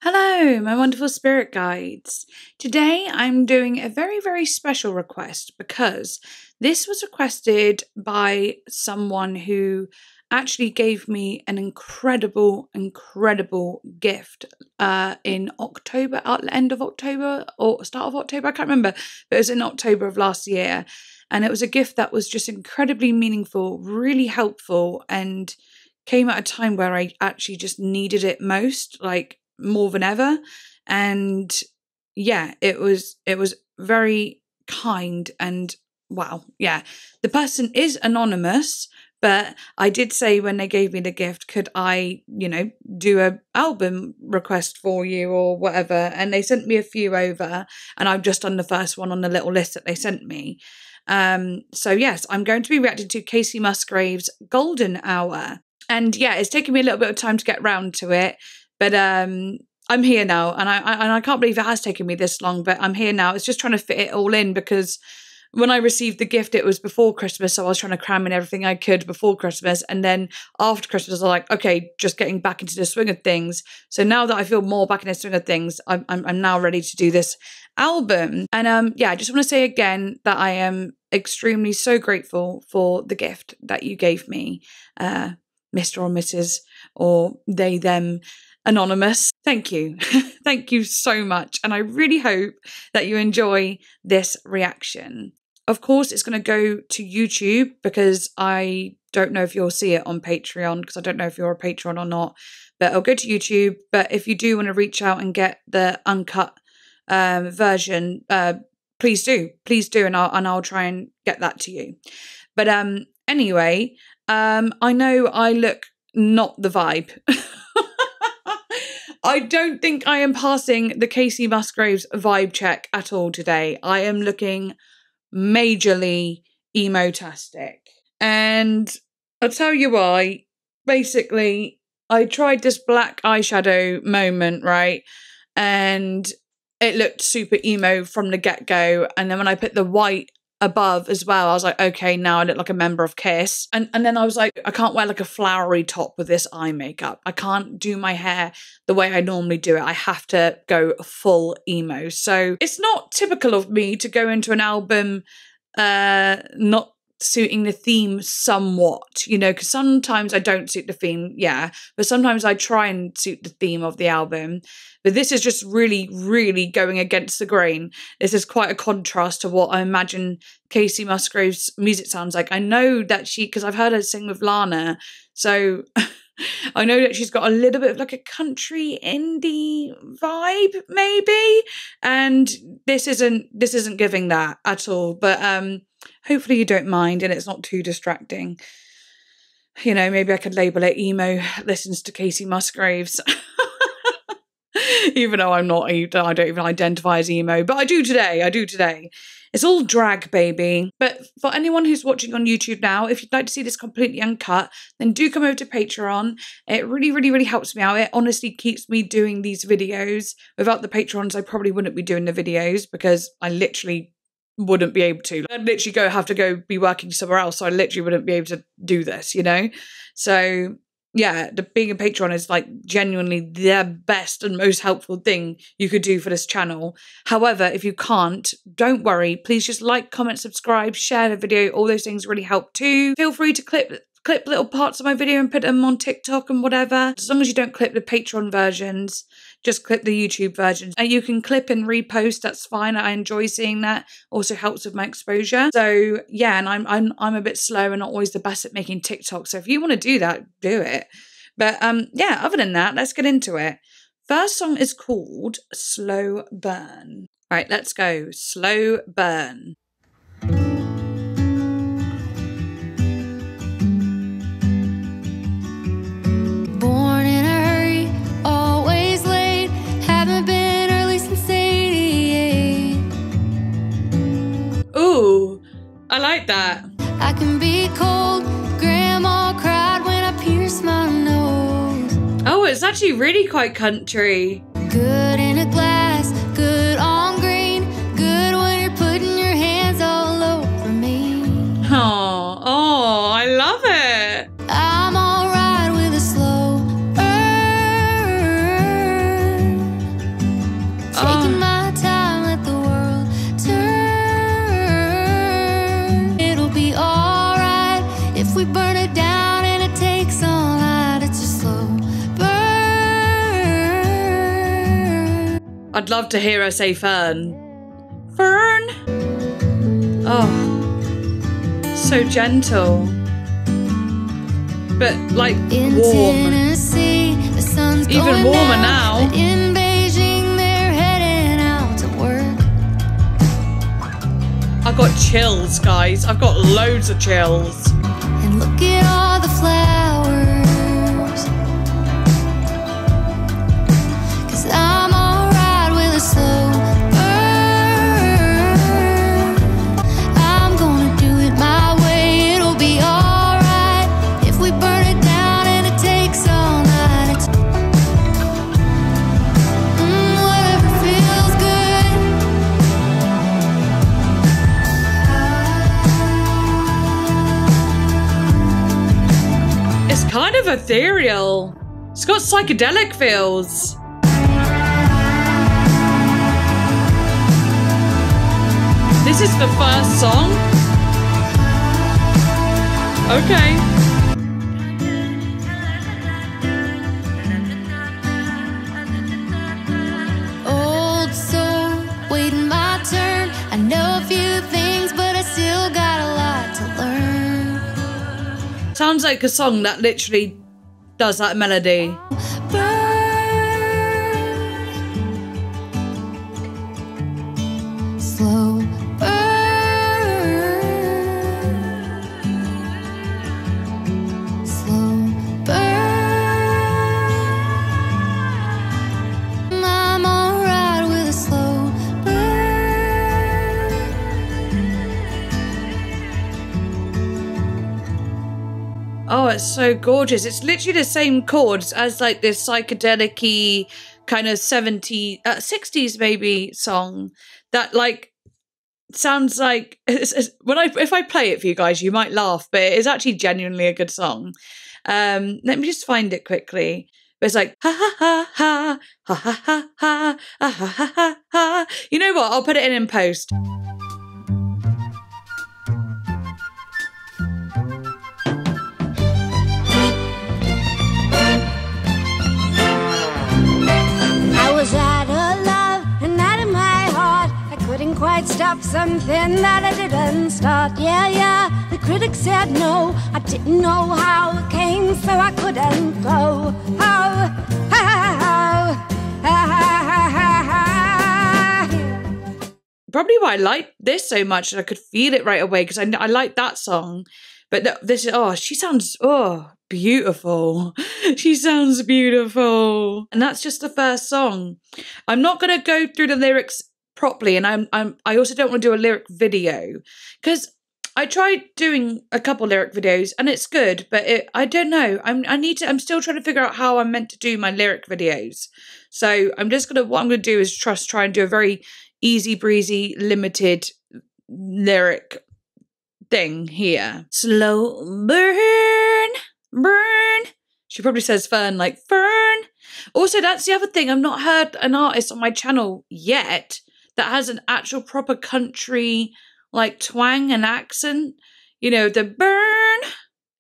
Hello, my wonderful spirit guides. Today I'm doing a very, very special request because this was requested by someone who actually gave me an incredible gift in October, at the end of October or start of October, I can't remember, but it was in October of last year. And it was a gift that was just incredibly meaningful, really helpful, and came at a time where I actually just needed it most, like more than ever. And yeah, it was very kind. And wow, yeah, the person is anonymous, but I did say when they gave me the gift, could I, do a album request for you or whatever, and they sent me a few over, and I've just done the first one on the little list that they sent me. So yes, I'm going to be reacting to Kacey Musgraves' Golden Hour. And yeah, it's taken me a little bit of time to get round to it, but I'm here now, and I can't believe it has taken me this long, but I'm here now. It's just trying to fit it all in, because when I received the gift, it was before Christmas, so I was trying to cram in everything I could before Christmas, and then after Christmas, I was like, okay, just getting back into the swing of things. So now that I feel more back in the swing of things, I'm now ready to do this album. And yeah, I just want to say again that I am extremely so grateful for the gift that you gave me, Mr. or Mrs. or they, them, anonymous. Thank you. Thank you so much. And I really hope that you enjoy this reaction. Of course, it's going to go to YouTube, because I don't know if you'll see it on Patreon, because I don't know if you're a patron or not, but it'll go to YouTube. But if you do want to reach out and get the uncut version, please do. Please do. And I'll try and get that to you. But anyway, I know I look not the vibe. I don't think I am passing the Kacey Musgraves vibe check at all today. I am looking majorly emo-tastic. And I'll tell you why. Basically, I tried this black eyeshadow moment, right? And it looked super emo from the get-go. And then when I put the white above as well, I was like, okay, now I look like a member of Kiss. And then I was like, I can't wear like a flowery top with this eye makeup. I can't do my hair the way I normally do it. I have to go full emo. So it's not typical of me to go into an album not suiting the theme somewhat, because sometimes I don't suit the theme, yeah, but sometimes I try and suit the theme of the album. But this is just really, really going against the grain. This is quite a contrast to what I imagine Kacey Musgraves' music sounds like. I know that because I've heard her sing with Lana, so I know that she's got a little bit of like a country indie vibe, maybe, and this isn't giving that at all. But hopefully you don't mind and it's not too distracting. Maybe I could label it emo listens to Kacey Musgraves. Even though I don't even identify as emo, but I do today. It's all drag, baby. But for anyone who's watching on YouTube now, if you'd like to see this completely uncut, then do come over to Patreon. It really, really, really helps me out. It honestly keeps me doing these videos. Without the Patrons, I probably wouldn't be doing the videos, because I literally wouldn't be able to. I'd literally have to go be working somewhere else, so I literally wouldn't be able to do this, So yeah, being a patron is like genuinely the best and most helpful thing you could do for this channel. However, if you can't, don't worry. Please just like, comment, subscribe, share the video. All those things really help too. Feel free to clip little parts of my video and put them on TikTok and whatever. As long as you don't clip the Patreon versions, just clip the YouTube versions. And you can clip and repost, that's fine. I enjoy seeing that. Also helps with my exposure. So yeah, and I'm a bit slow and not always the best at making TikTok. So if you want to do that, do it. But yeah, other than that, let's get into it. First song is called Slow Burn. All right, let's go. Slow Burn. I like that. I can be cold. Grandma cried when I pierced my nose. Oh, it's actually really quite country. Good in a glass, good on green, good when you're putting your hands all over me. Oh, I love it. I'm alright with a slow burn. I'd love to hear her say fern. Fern! Oh, so gentle. But like In warm. Tennessee, the sun's Even going warmer down, now. but in Beijing, they're heading out to work. I've got chills, guys. I've got loads of chills. And look at all the flowers. 'Cause I'm alright with a slow burn. I'm gonna do it my way. It'll be alright if we burn it down and it takes all night. It's whatever feels good. It's kind of ethereal. It's got psychedelic feels. This is the first song? Okay. Old soul, waiting my turn. I know a few things, but I still got a lot to learn. Sounds like a song that literally does that melody. Burn. Slow burn. Slow burn. I'm alright with a slow burn. Oh, it's so gorgeous. It's literally the same chords as like this psychedelic-y kind of 60s maybe song that like sounds like if I play it for you guys, you might laugh, but it is actually genuinely a good song. Let me just find it quickly. But it's like ha ha ha ha ha ha ha ha ha ha ha ha ha. You know what? I'll put it in post. I was out of love and out of my heart. I couldn't quite stop something that I didn't start. Yeah, the critics said no. I didn't know how it came, so I couldn't go. Probably why I like this so much, and I could feel it right away because I like that song. But this is, she sounds, beautiful. She sounds beautiful. And that's just the first song. I'm not going to go through the lyrics properly, and I also don't want to do a lyric video because I tried doing a couple lyric videos and it's good, but I don't know. I'm still trying to figure out how I'm meant to do my lyric videos. So what I'm going to do is try and do a very easy breezy, limited lyric thing here. Slow burn, burn. She probably says fern like fern. Also, that's the other thing. I've not heard an artist on my channel yet that has an actual proper country like twang and accent. You know, the burn.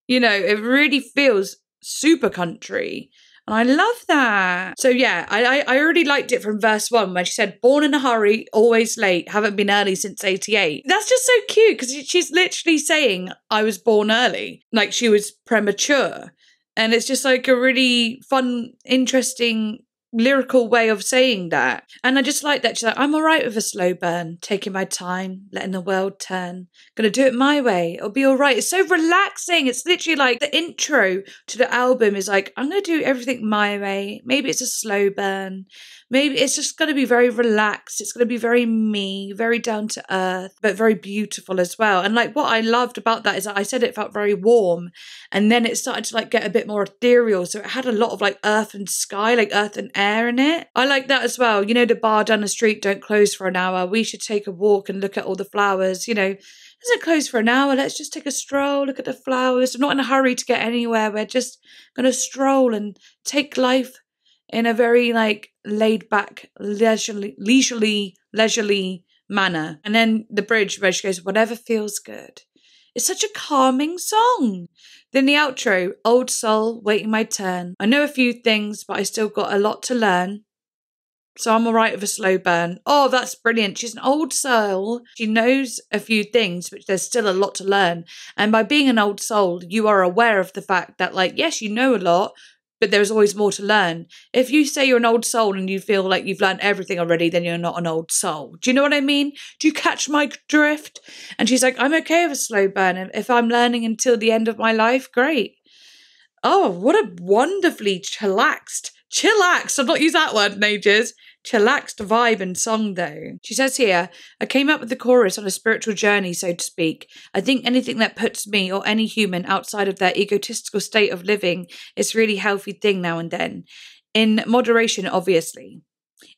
You know, it really feels super country. And I love that. So yeah, I already liked it from verse 1 when she said, born in a hurry, always late, haven't been early since 88. That's just so cute because she's literally saying I was born early, like she was premature. And it's just like a really fun, interesting lyrical way of saying that. And I just like that. She's like, I'm all right with a slow burn, taking my time, letting the world turn. Gonna do it my way. It'll be all right. It's so relaxing. It's literally like the intro to the album is like, I'm gonna do everything my way. Maybe it's a slow burn. Maybe it's just going to be very relaxed. It's going to be very me, very down to earth, but very beautiful as well. And like what I loved about that is that I said it felt very warm, and then it started to like get a bit more ethereal. So it had a lot of like earth and sky, like earth and air in it. I like that as well. You know, the bar down the street don't close for an hour. We should take a walk and look at all the flowers. You know, doesn't close for an hour. Let's just take a stroll, look at the flowers. We're not in a hurry to get anywhere. We're just going to stroll and take life in a very like laid back, leisurely manner. And then the bridge where she goes, whatever feels good. It's such a calming song. Then the outro, old soul, waiting my turn. I know a few things, but I still got a lot to learn. So I'm all right with a slow burn. Oh, that's brilliant. She's an old soul. She knows a few things, but there's still a lot to learn. And by being an old soul, you are aware of the fact that, like, yes, you know a lot, but there's always more to learn. If you say you're an old soul and you feel like you've learned everything already, then you're not an old soul. Do you know what I mean? Do you catch my drift? And she's like, I'm okay with a slow burn. And if I'm learning until the end of my life, great. Oh, what a wonderfully chillaxed, I've not used that word in ages, chillaxed vibe and song though. She says here, I came up with the chorus on a spiritual journey, so to speak. I think anything that puts me or any human outside of their egotistical state of living is a really healthy thing now and then. In moderation, obviously.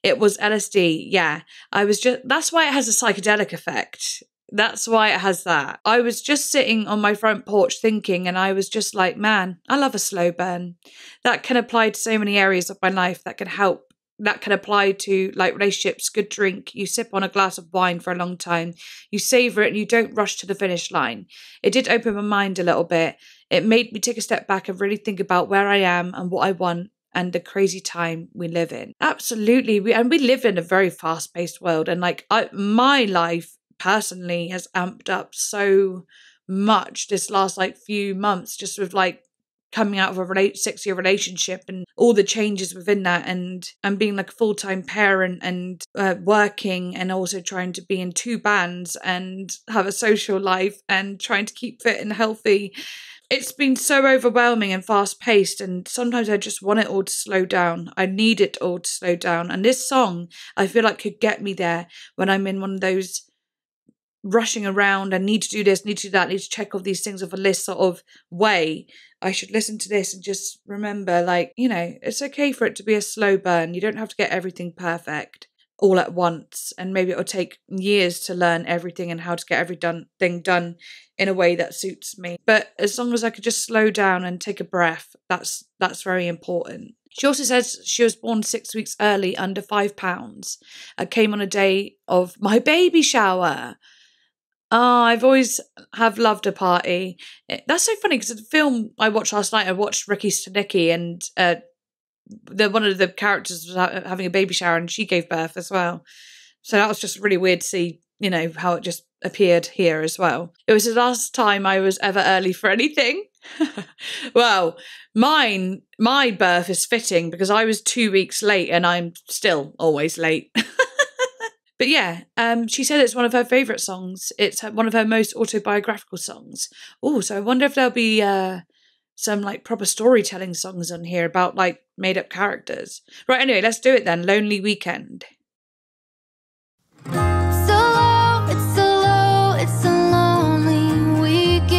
It was LSD, yeah. That's why it has a psychedelic effect. That's why it has that. I was just sitting on my front porch thinking, and I was just like, man, I love a slow burn. That can apply to so many areas of my life that can help. That can apply to like relationships, good drink. You sip on a glass of wine for a long time. You savor it and you don't rush to the finish line. It did open my mind a little bit. It made me take a step back and really think about where I am and what I want and the crazy time we live in. Absolutely. We live in a very fast-paced world. And like my life personally has amped up so much this last like few months, just with like coming out of a 6-year relationship and all the changes within that, and being like a full-time parent and working, and also trying to be in 2 bands and have a social life and trying to keep fit and healthy. It's been so overwhelming and fast-paced, and sometimes I just want it all to slow down. I need it all to slow down, and this song I feel like could get me there when I'm in one of those rushing around and need to do this, need to do that, need to check off these things off a list sort of way. I should listen to this and just remember, like, you know, it's okay for it to be a slow burn. You don't have to get everything perfect all at once, and maybe it'll take years to learn everything and how to get everything done in a way that suits me. But as long as I could just slow down and take a breath, that's very important. She also says she was born 6 weeks early, under 5 pounds. I came on a day of my baby shower. Oh, I've always have loved a party. That's so funny because the film I watched last night, I watched Ricky Stenicki, and one of the characters was having a baby shower and she gave birth as well. So that was just really weird to see, you know, how it just appeared here as well. It was the last time I was ever early for anything. Well, my birth is fitting because I was 2 weeks late and I'm still always late. But yeah, she said it's one of her favourite songs. It's one of her most autobiographical songs. Oh, so I wonder if there'll be some like proper storytelling songs on here about like made up characters. Right, anyway, let's do it then. Lonely Weekend. It's a lonely weekend.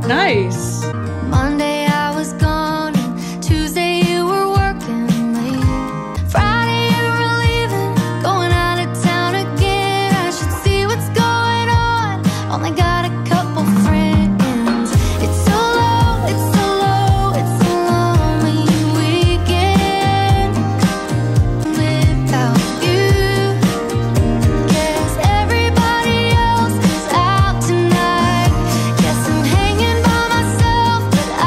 Nice. Monday I was gone, and Tuesday you were working late. Friday you were leaving, going out of town again. I should see what's going on, only got a couple friends. It's so low, it's so low, it's a lonely weekend without you. Guess everybody else is out tonight. Guess I'm hanging by myself, but I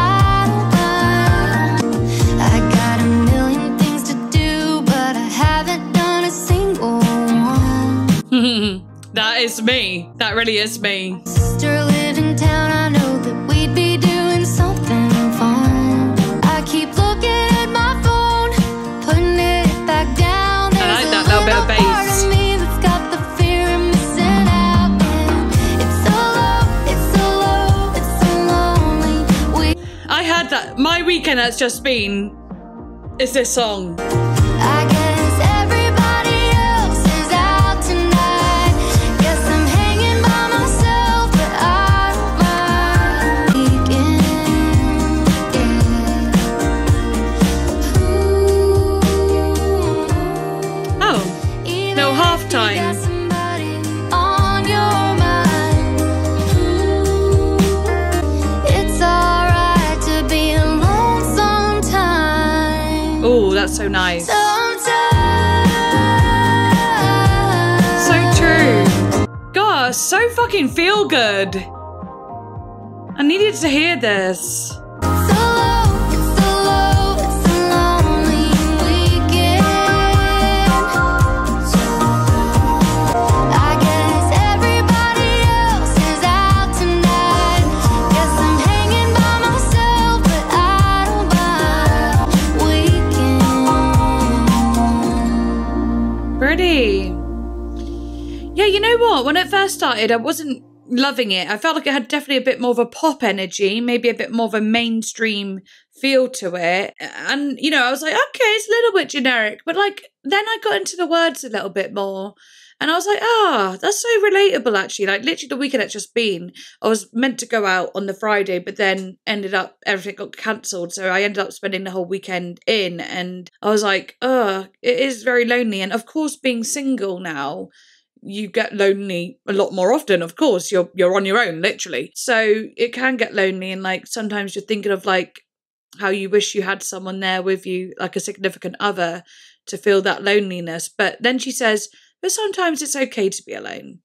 don't mind. I got a million things to do, but I haven't done a single one. That is me. That really is me. Sister lived in town, I know that we'd be doing something fun. I keep looking at my phone, putting it back down. I like that little bit of bass. Part of me that's got the fear of missing out. And it's so low, it's so low, it's so lonely. I had that. My weekend has just been is this song. I guess everybody else is out tonight. Guess I'm hanging by myself, but I don't mind. Oh, no, halftime. Got somebody on your mind. It's alright to be alone sometimes. Oh, that's so nice. Sometimes. So true. God, so fucking feel good. I needed to hear this. So low, it's a lonely weekend. what? When it first started, I wasn't loving it. I felt like it had definitely a bit more of a pop energy, maybe a bit more of a mainstream feel to it. And, you know, I was like, okay, it's a little bit generic. But like, then I got into the words a little bit more. And I was like, that's so relatable, actually. Like, literally the weekend it's just been, I was meant to go out on the Friday, but then ended up, everything got cancelled. So I ended up spending the whole weekend in. And I was like, it is very lonely. And of course, being single now, you get lonely a lot more often. Of course, you're on your own, literally. So it can get lonely. And like, sometimes you're thinking of like how you wish you had someone there with you, like a significant other, to feel that loneliness. But then she says, but sometimes it's okay to be alone.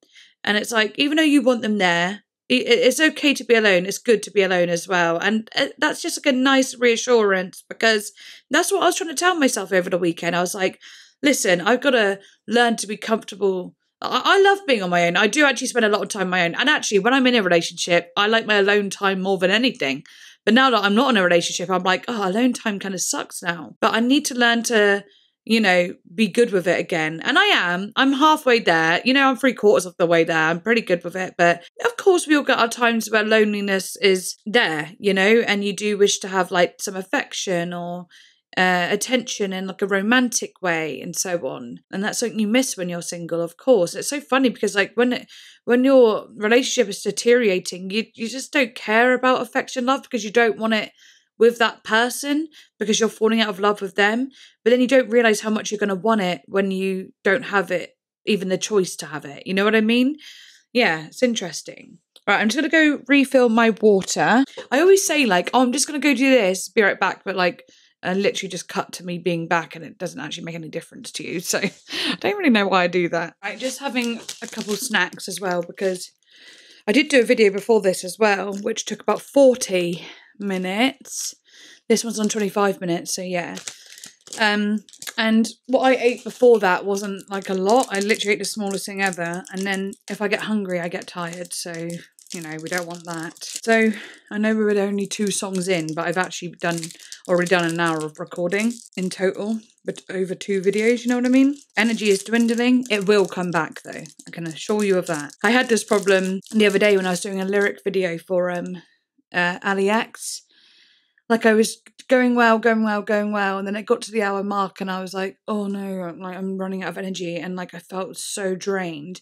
And it's like, even though you want them there, it's okay to be alone. It's good to be alone as well. And that's just like a nice reassurance, because that's what I was trying to tell myself over the weekend. I was like, listen, I've got to learn to be comfortable. I love being on my own. I do actually spend a lot of time on my own. And actually, when I'm in a relationship, I like my alone time more than anything. But now that I'm not in a relationship, I'm like, alone time kind of sucks now. But I need to learn to, you know, be good with it again. And I am. I'm halfway there. You know, I'm 3/4 of the way there. I'm pretty good with it. But of course, we all get our times where loneliness is there, you know, and you do wish to have like some affection or attention in like a romantic way and so on. And that's something you miss when you're single, of course. It's so funny because like when your relationship is deteriorating, you just don't care about affection, love, because you don't want it with that person because you're falling out of love with them. But then you don't realize how much you're going to want it when you don't have it, even the choice to have it. You know what I mean? Yeah, it's interesting. Right, I'm just going to go refill my water. I always say like, I'm just going to go do this, be right back. But like, literally just cut to me being back and it doesn't actually make any difference to you. So I don't really know why I do that. Right, just having a couple snacks as well, because I did do a video before this as well, which took about 40 minutes. This one's on 25 minutes, so yeah. And what I ate before that wasn't like a lot. I literally ate the smallest thing ever. And then if I get hungry, I get tired. So, you know, we don't want that. So I know we were only 2 songs in, but I've actually already done an hour of recording in total, but over 2 videos, you know what I mean? Energy is dwindling. It will come back though. I can assure you of that. I had this problem the other day when I was doing a lyric video for Ali X. Like I was going well, and then it got to the hour mark and I was like, oh no, like I'm running out of energy, and like I felt so drained.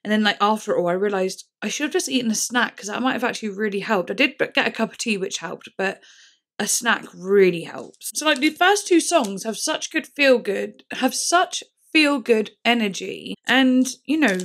And then like after all, I realised I should have just eaten a snack, because that might have actually really helped. I did get a cup of tea, which helped, but a snack really helps. So like the first 2 songs have such feel good energy. And, you know,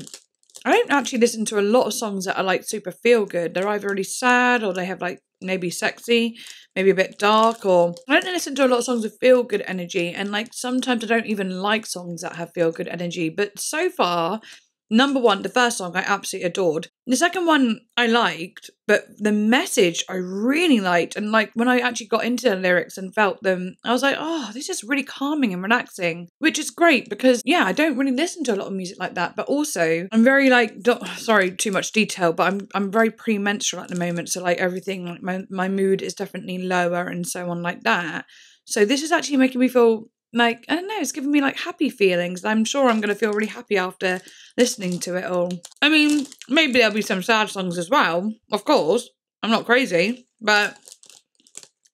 I don't actually listen to a lot of songs that are like super feel good. They're either really sad or they have like maybe sexy, maybe a bit dark, or I don't listen to a lot of songs with feel good energy. And like sometimes I don't even like songs that have feel good energy. But so far, number 1, the first song I absolutely adored. The second one I liked, but the message I really liked. And like when I actually got into the lyrics and felt them, I was like, oh, this is really calming and relaxing, which is great because, yeah, I don't really listen to a lot of music like that. But also I'm very like, sorry, too much detail, but I'm very premenstrual at the moment. So like everything, like my mood is definitely lower and so on like that. So this is actually making me feel like, I don't know, it's giving me like happy feelings. I'm sure I'm going to feel really happy after listening to it all. I mean, maybe there'll be some sad songs as well, of course. I'm not crazy, but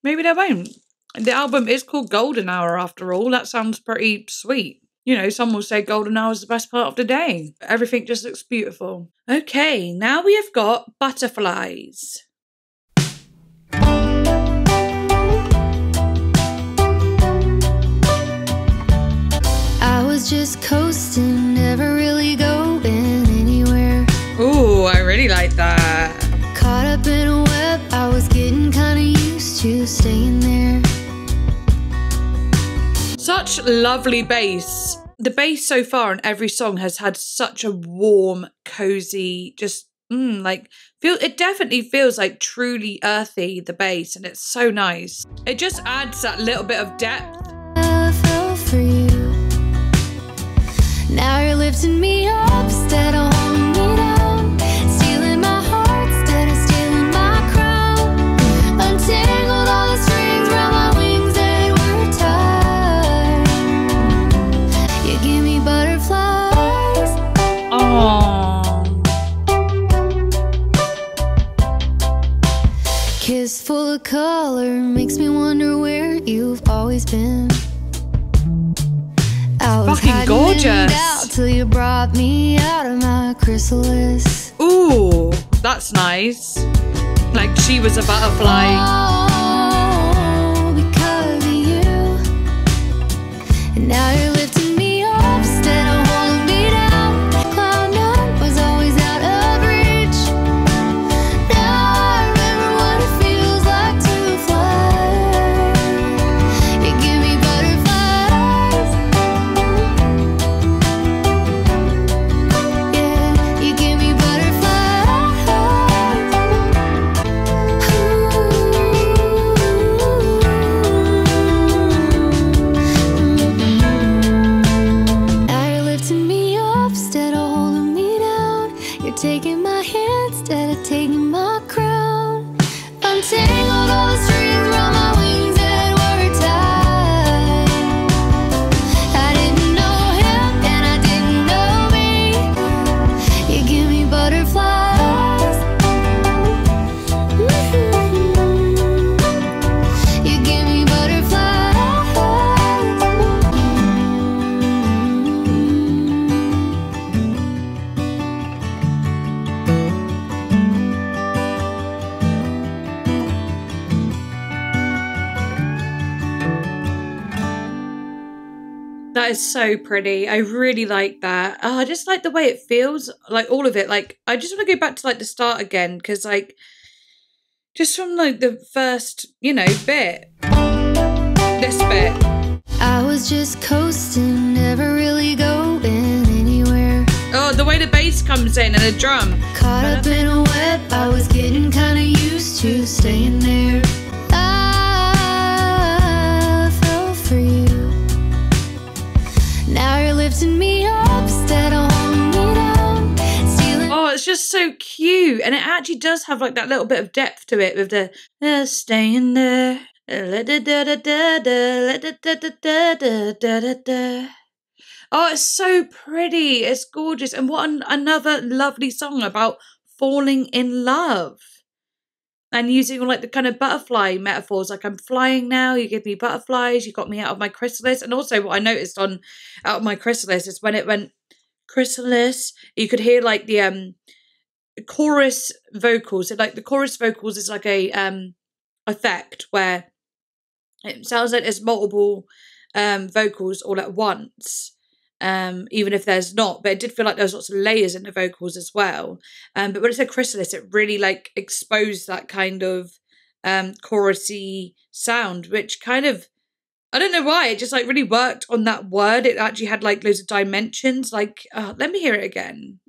maybe there won't. The album is called Golden Hour after all. That sounds pretty sweet. You know, some will say golden hour is the best part of the day. Everything just looks beautiful. Okay, now we have got Butterflies. I was just coasting, never really going anywhere. Ooh, I really like that. Caught up in a web, I was getting kinda used to staying there. Such lovely bass. The bass so far in every song has had such a warm, cozy, just it definitely feels like truly earthy, the bass, and it's so nice. It just adds that little bit of depth. I fell for you. Now you're lifting me up instead of holding me down, stealing my heart instead of stealing my crown. Untangled all the strings around my wings that were tied. You give me butterflies. Aww. color makes me wonder where you've always been. I was fucking gorgeous. out till you brought me out of my chrysalis. Ooh, that's nice. Like she was a butterfly. Oh, because of you. And now you're lifting me up instead of holding me down. Cloud nine was always out of reach. Now I remember what it feels like to fly. You give me butterflies. Yeah, you give me butterflies. Now you're lifting me up instead of holding me down. You're taking my hand instead of taking my crown. Untangled all the strings around my wings that were tied. I didn't know him and I didn't know me. You give me butterflies. You give me butterflies. That is so pretty. I really like that. Oh, I just like the way it feels. Like all of it. Like I just want to go back to like the start again. Because like just from like the first, you know, bit. This bit. I was just coasting, never really going anywhere. Oh, the way the bass comes in and the drum. Caught up in a web, I was getting kinda used to staying there. I fell for you. Now you're lifting me up instead of holding me down. Stealing. Oh, it's just so cute. And it actually does have like that little bit of depth to it with the staying there. Oh, it's so pretty. It's gorgeous. And what another lovely song about falling in love. And using all like the kind of butterfly metaphors, like I'm flying now, you give me butterflies, you got me out of my chrysalis. And also what I noticed on Out of My Chrysalis is when it went chrysalis, you could hear like the chorus vocals. So like the chorus vocals is like a effect where it sounds like there's multiple vocals all at once. Even if there's not, but it did feel like there was lots of layers in the vocals as well. But when it said chrysalis, it really like exposed that kind of chorusy sound, which kind of, I don't know why, it just like really worked on that word. It actually had like loads of dimensions. Like, let me hear it again.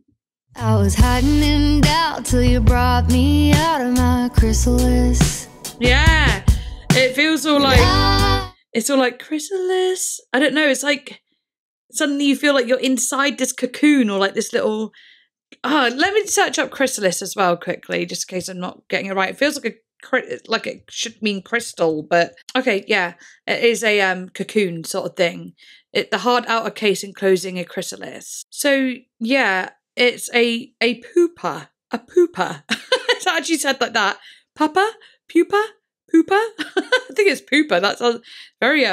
I was hiding in doubt till you brought me out of my chrysalis. Yeah, it feels all like, it's all like chrysalis. I don't know, it's like, suddenly you feel like you're inside this cocoon or like this little... Oh, let me search up chrysalis as well quickly, just in case I'm not getting it right. It feels like like it should mean crystal, but... Okay, yeah, it is a cocoon sort of thing. The hard outer case enclosing a chrysalis. So, yeah, it's a pupa. A pupa. It's actually said like that. Papa? Pupa? Poopa? I think it's poopa. That's a very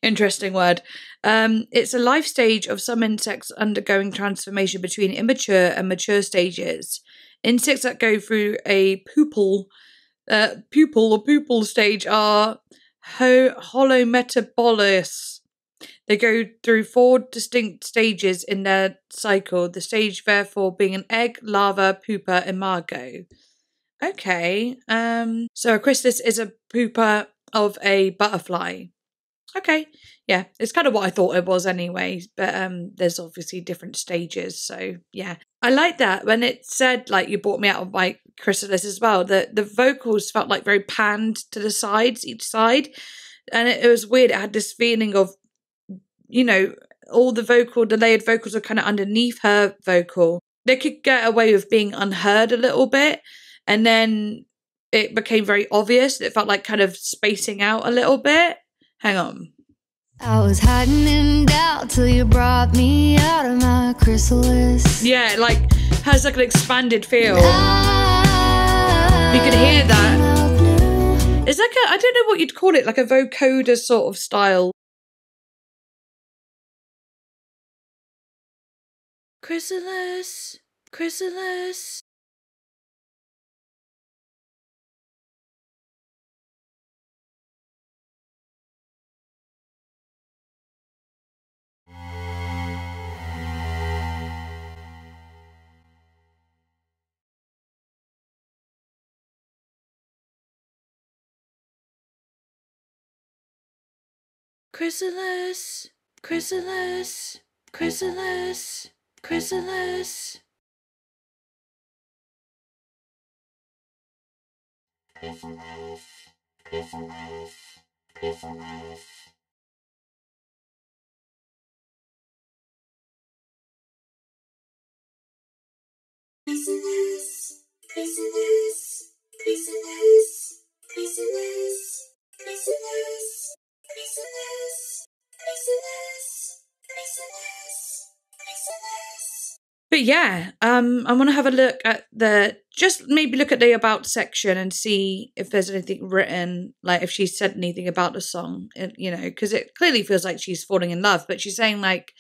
interesting word. It's a life stage of some insects undergoing transformation between immature and mature stages. Insects that go through a pupal stage are holometabolous. They go through 4 distinct stages in their cycle, the stage therefore being an egg, larva, pupa, imago. Okay, so a chrysalis is a pupa of a butterfly. Okay, yeah, it's kind of what I thought it was anyway, but there's obviously different stages, so yeah. I like that when it said, like, you brought me out of my chrysalis as well, the vocals felt like very panned to the sides, each side, and it was weird. It had this feeling of, you know, all the layered vocals are kind of underneath her vocal. They could get away with being unheard a little bit, and then it became very obvious. It felt like kind of spacing out a little bit. Hang on. I was hiding in doubt till you brought me out of my chrysalis. Yeah, it like has like an expanded feel. You can hear that. It's like I don't know what you'd call it, like a vocoder sort of style. Chrysalis, chrysalis. Chrysalis, chrysalis, chrysalis, chrysalis. Chrysalis, chrysalis, chrysalis. Chrysalis, chrysalis, chrysalis, chrysalis, chrysalis, chrysalis, chrysalis, chrysalis, chrysalis. But yeah, I want to have a look at maybe look at the about section and see if there's anything written, like if she said anything about the song, you know, because it clearly feels like she's falling in love, but she's saying like,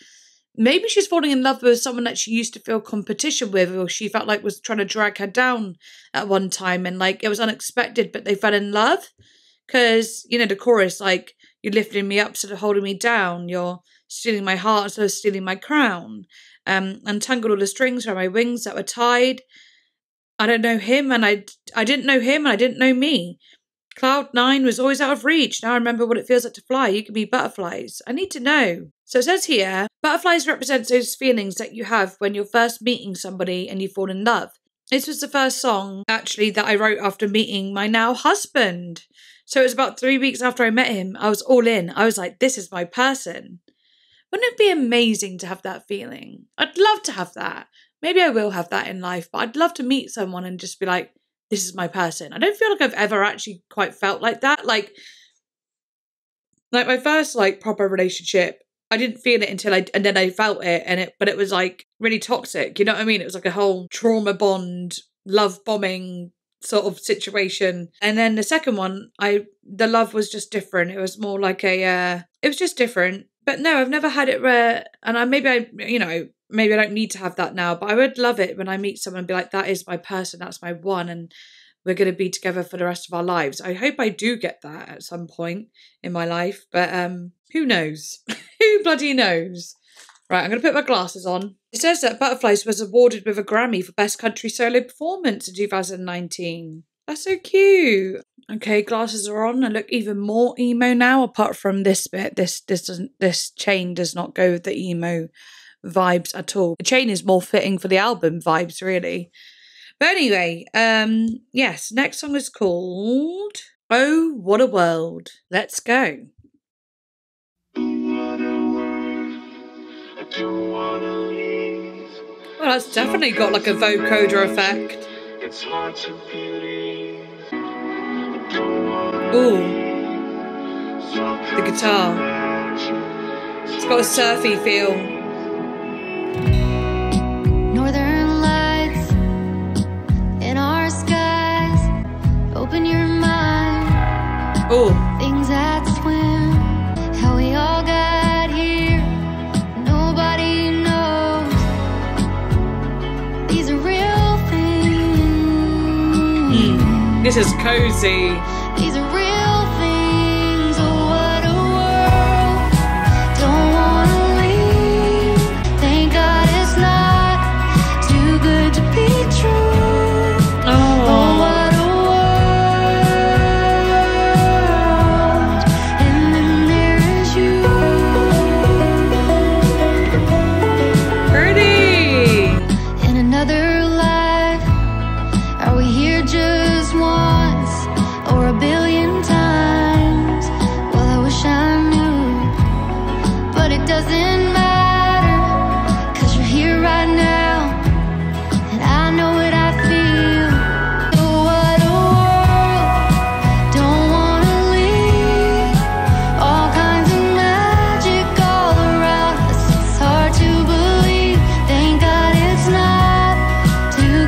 maybe she's falling in love with someone that she used to feel competition with, or she felt like was trying to drag her down at one time, and like it was unexpected, but they fell in love. Because, you know, the chorus, like, you're lifting me up instead of holding me down, you're stealing my heart instead of stealing my crown, untangled all the strings around my wings that were tied. I don't know him, and I didn't know him, and I didn't know me. Cloud 9 was always out of reach. Now I remember what it feels like to fly. You can be butterflies. I need to know. So it says here, butterflies represent those feelings that you have when you're first meeting somebody and you fall in love. This was the first song, actually, that I wrote after meeting my now husband. So it was about 3 weeks after I met him. I was all in. I was like, this is my person. Wouldn't it be amazing to have that feeling? I'd love to have that. Maybe I will have that in life, but I'd love to meet someone and just be like, this is my person. I don't feel like I've ever actually quite felt like that. Like my first like proper relationship, I didn't feel it and then I felt it, but it was like really toxic. You know what I mean? It was like a whole trauma bond, love bombing sort of situation. And then the second one, the love was just different. It was more like it was just different. But no, I've never had it where, and maybe I don't need to have that now, but I would love it when I meet someone and be like, that is my person, that's my one, and we're going to be together for the rest of our lives. I hope I do get that at some point in my life, but who knows? Who bloody knows? Right, I'm going to put my glasses on. It says that Butterflies was awarded with a Grammy for Best Country Solo Performance in 2019. That's so cute. Okay, glasses are on. I look even more emo now, apart from this bit. This chain does not go with the emo vibes at all. The chain is more fitting for the album vibes, really. But anyway, yes, next song is called Oh What a World. Let's go. Well, that's definitely got like a vocoder effect. It's hard to believe. Ooh, the guitar. It's got a surfy feel. Northern lights in our skies. Open your mind. Ooh. Things that swim. How we all got here. Nobody knows. These are real things. This is cozy. These are real things. Oh, what a world. Don't wanna leave. Thank God it's not too good to be true. Oh, what a world. And then there is you. Pretty. In another life, are we here just once or a billion times? Well, I wish I knew, but it doesn't matter, 'cause you're here right now, and I know what I feel. Oh, what a world, don't wanna leave. All kinds of magic all around us, it's hard to believe. Thank God it's not too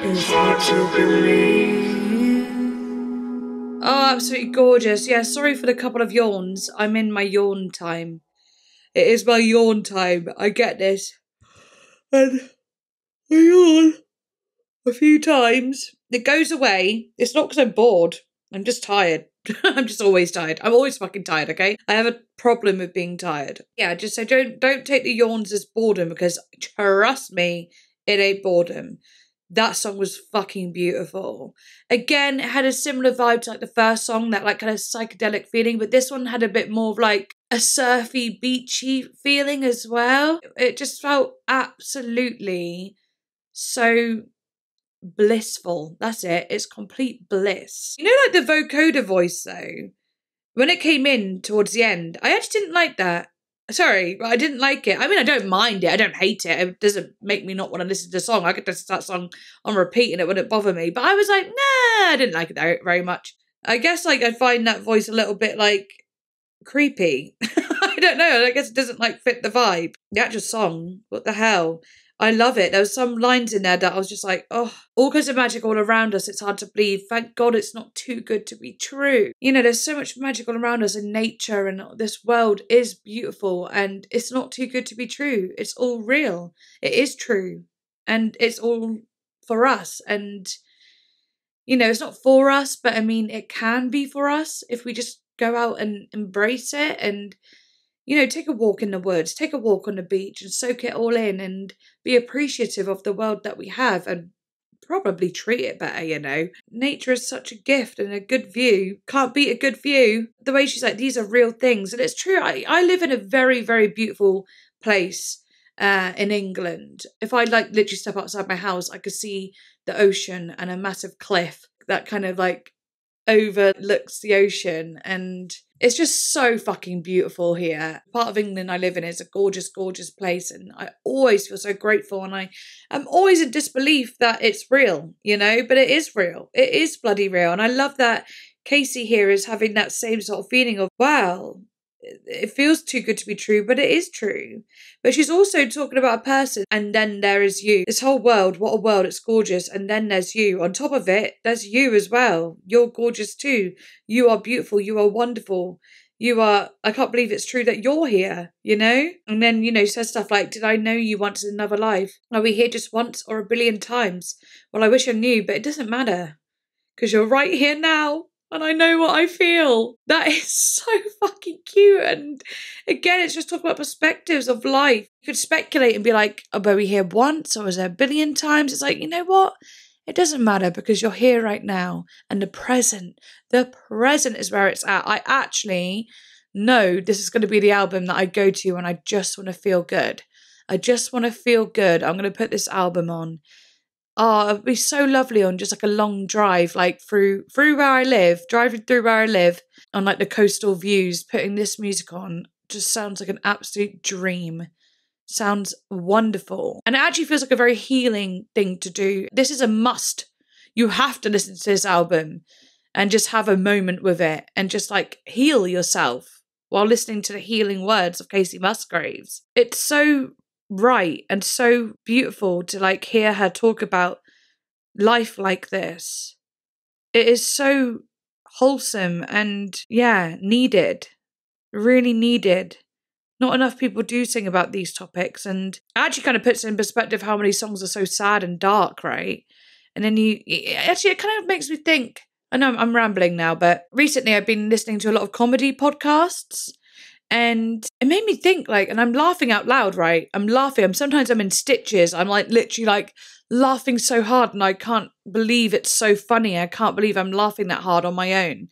It's hard to believe. Oh, absolutely gorgeous. Yeah, sorry for the couple of yawns. I'm in my yawn time. It is my yawn time. I get this. And I yawn a few times. It goes away. It's not because I'm bored. I'm just tired. I'm just always tired. I'm always fucking tired, okay? I have a problem with being tired. Yeah, just so don't take the yawns as boredom, because trust me, it ain't boredom. That song was fucking beautiful. Again, it had a similar vibe to like the first song, that like kind of psychedelic feeling, but this one had a bit more of like a surfy, beachy feeling as well. It just felt absolutely so blissful. That's it. It's complete bliss. You know, like the vocoder voice though, when it came in towards the end, I actually didn't like that. Sorry, but I didn't like it. I mean, I don't mind it. I don't hate it. It doesn't make me not want to listen to the song. I could listen to that song on repeat and it wouldn't bother me. But I was like, nah, I didn't like it very much. I guess like I find that voice a little bit like creepy. I don't know. I guess it doesn't like fit the vibe. The actual song, what the hell? I love it. There was some lines in there that I was just like, oh, all kinds of magic all around us. It's hard to believe. Thank God it's not too good to be true. You know, there's so much magic all around us in nature, and this world is beautiful, and it's not too good to be true. It's all real. It is true. And it's all for us. And, you know, it's not for us, but I mean, it can be for us if we just go out and embrace it and, you know, take a walk in the woods, take a walk on the beach and soak it all in and be appreciative of the world that we have and probably treat it better, you know. Nature is such a gift, and a good view. Can't beat a good view. The way she's like, these are real things. And it's true. I live in a very, very beautiful place in England. If I like literally step outside my house, I could see the ocean and a massive cliff that kind of like overlooks the ocean, and it's just so fucking beautiful here. Part of England I live in is a gorgeous, gorgeous place, and I always feel so grateful, and I'm always in disbelief that it's real, you know, but it is real. It is bloody real, and I love that Kacey here is having that same sort of feeling of, wow, it feels too good to be true, but it is true. But she's also talking about a person, and then there is you. This whole world, what a world, it's gorgeous, and then there's you. On top of it, there's you as well. You're gorgeous too. You are beautiful. You are wonderful. You are, I can't believe it's true that you're here, you know? And then, you know, says stuff like, did I know you once in another life? Are we here just once or a billion times? Well, I wish I knew, but it doesn't matter, because you're right here now. And I know what I feel. That is so fucking cute. And again, it's just talking about perspectives of life. You could speculate and be like, oh, were we here once or was there a billion times? It's like, you know what? It doesn't matter, because you're here right now. And the present is where it's at. I actually know this is going to be the album that I go to when I just want to feel good. I just want to feel good. I'm going to put this album on. Oh, it'd be so lovely on just like a long drive, like through where I live, driving through where I live on like the coastal views, putting this music on just sounds like an absolute dream. Sounds wonderful. And it actually feels like a very healing thing to do. This is a must. You have to listen to this album and just have a moment with it and just like heal yourself while listening to the healing words of Kacey Musgraves. It's so right and so beautiful to like hear her talk about life like this. It is so wholesome and needed, really needed. Not enough people do sing about these topics, and it actually kind of puts in perspective how many songs are so sad and dark, right? And then it kind of makes me think, I know I'm rambling now, but recently I've been listening to a lot of comedy podcasts. And it made me think, like, and I'm laughing out loud, right? Sometimes I'm in stitches. I'm like literally like laughing so hard, and I can't believe it's so funny. I can't believe I'm laughing that hard on my own.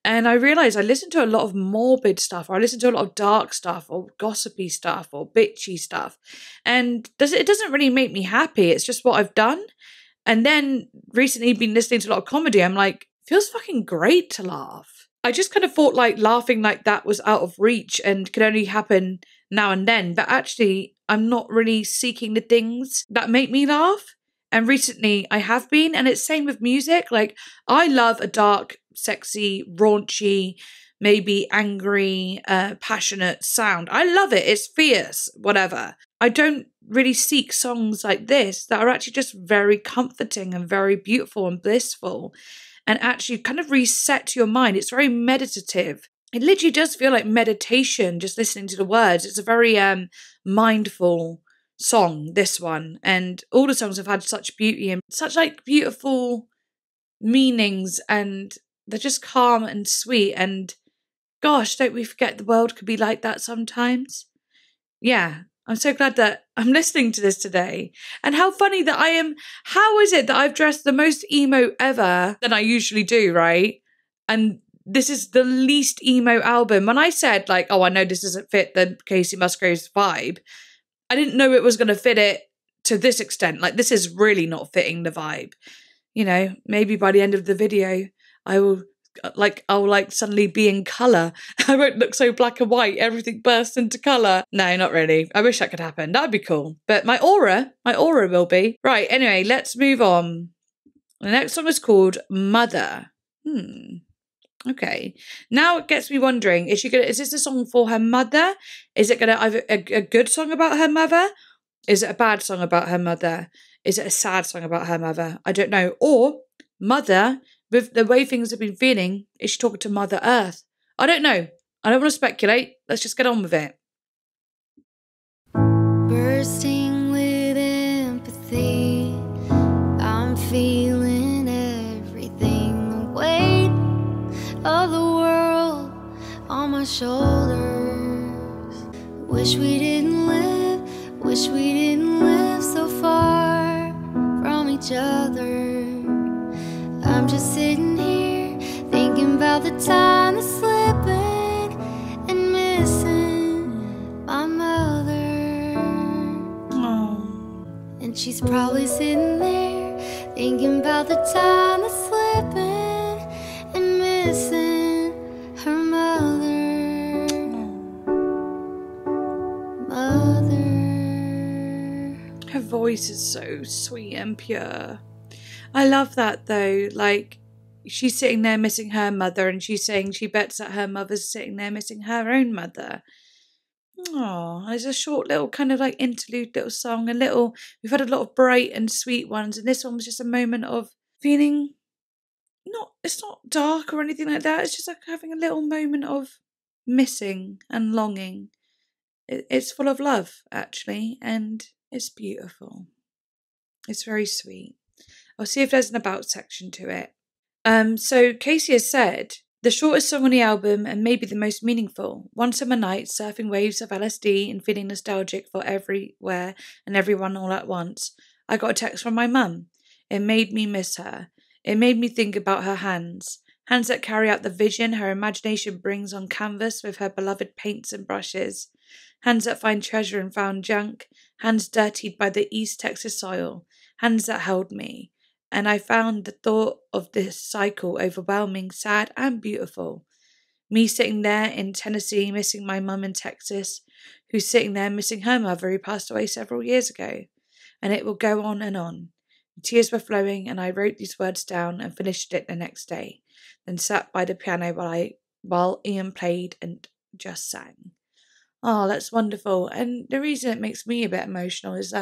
And I realised I listen to a lot of morbid stuff, or I listen to a lot of dark stuff, or gossipy stuff, or bitchy stuff. And it doesn't really make me happy. It's just what I've done. And then recently been listening to a lot of comedy. I'm like, feels fucking great to laugh. I just kind of thought like laughing like that was out of reach and could only happen now and then. But actually, I'm not really seeking the things that make me laugh. And recently I have been. And it's same with music. Like, I love a dark, sexy, raunchy, maybe angry, passionate sound. I love it. It's fierce, whatever. I don't really seek songs like this that are actually just very comforting and very beautiful and blissful and actually kind of reset your mind. It's very meditative. It literally does feel like meditation just listening to the words. It's a very mindful song, this one. And all the songs have had such beauty and such like beautiful meanings, and they're just calm and sweet. And gosh, don't we forget the world could be like that sometimes? Yeah, I'm so glad that I'm listening to this today. And how funny that I am. How is it that I've dressed the most emo ever than I usually do, right? And this is the least emo album. When I said, like, oh, I know this doesn't fit the Kacey Musgraves vibe, I didn't know it was going to fit it to this extent. Like, this is really not fitting the vibe. You know, maybe by the end of the video, I'll suddenly be in colour. I won't look so black and white. Everything bursts into colour. No, not really. I wish that could happen. That'd be cool. But my aura will be. Right, anyway, let's move on. The next song is called Mother. Okay. Now it gets me wondering, is this a song for her mother? Is it gonna either a good song about her mother? Is it a bad song about her mother? Is it a sad song about her mother? I don't know. Or mother, with the way things have been feeling, is she talking to Mother Earth? I don't know. I don't want to speculate. Let's just get on with it. Bursting with empathy, I'm feeling everything, the weight of the world on my shoulders. Wish we didn't live so far from each other. I'm just sitting here thinking about the time that's slipping and missing my mother. Oh. And she's probably sitting there thinking about the time that's slipping and missing her mother. Mother. Her voice is so sweet and pure. I love that though. Like, she's sitting there missing her mother, and she's saying she bets that her mother's sitting there missing her own mother. Oh, it's a short little kind of like interlude little song. We've had a lot of bright and sweet ones, and this one was just a moment of feeling it's not dark or anything like that. It's just like having a little moment of missing and longing. It's full of love, actually, and it's beautiful. It's very sweet. I'll see if there's an about section to it. So Kacey has said, the shortest song on the album and maybe the most meaningful. One summer night, surfing waves of LSD and feeling nostalgic for everywhere and everyone all at once, I got a text from my mum. It made me miss her. It made me think about her hands. Hands that carry out the vision her imagination brings on canvas with her beloved paints and brushes. Hands that find treasure and found junk. Hands dirtied by the East Texas soil. Hands that held me. And I found the thought of this cycle overwhelming, sad and beautiful. Me sitting there in Tennessee missing my mum in Texas, who's sitting there missing her mother who passed away several years ago. And it will go on and on. The tears were flowing, and I wrote these words down and finished it the next day, then sat by the piano while Ian played and just sang. Oh, that's wonderful. And the reason it makes me a bit emotional is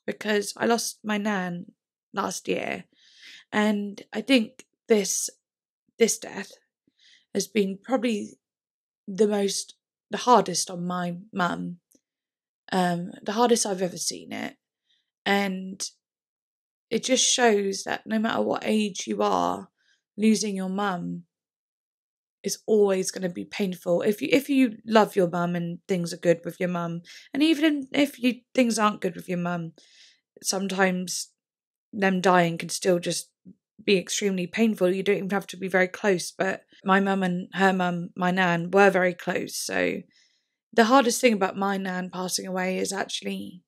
because I lost my nan last year, and I think this death has been probably the hardest on my mum, the hardest I've ever seen it. And it just shows that no matter what age you are, losing your mum is always going to be painful. If you love your mum and things are good with your mum, and even if things aren't good with your mum, sometimes them dying can still just be extremely painful. You don't even have to be very close, but my mum and her mum, my nan, were very close. So the hardest thing about my nan passing away is actually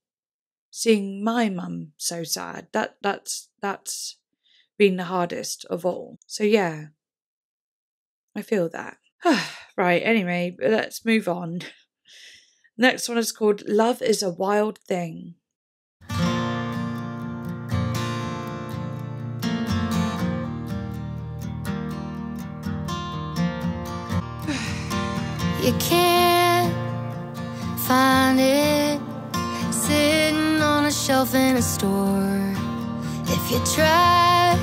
seeing my mum so sad. That's been the hardest of all. So yeah, I feel that. Right, anyway, let's move on. Next one is called Love is a Wild Thing. You can't find it shelf in a store. If you try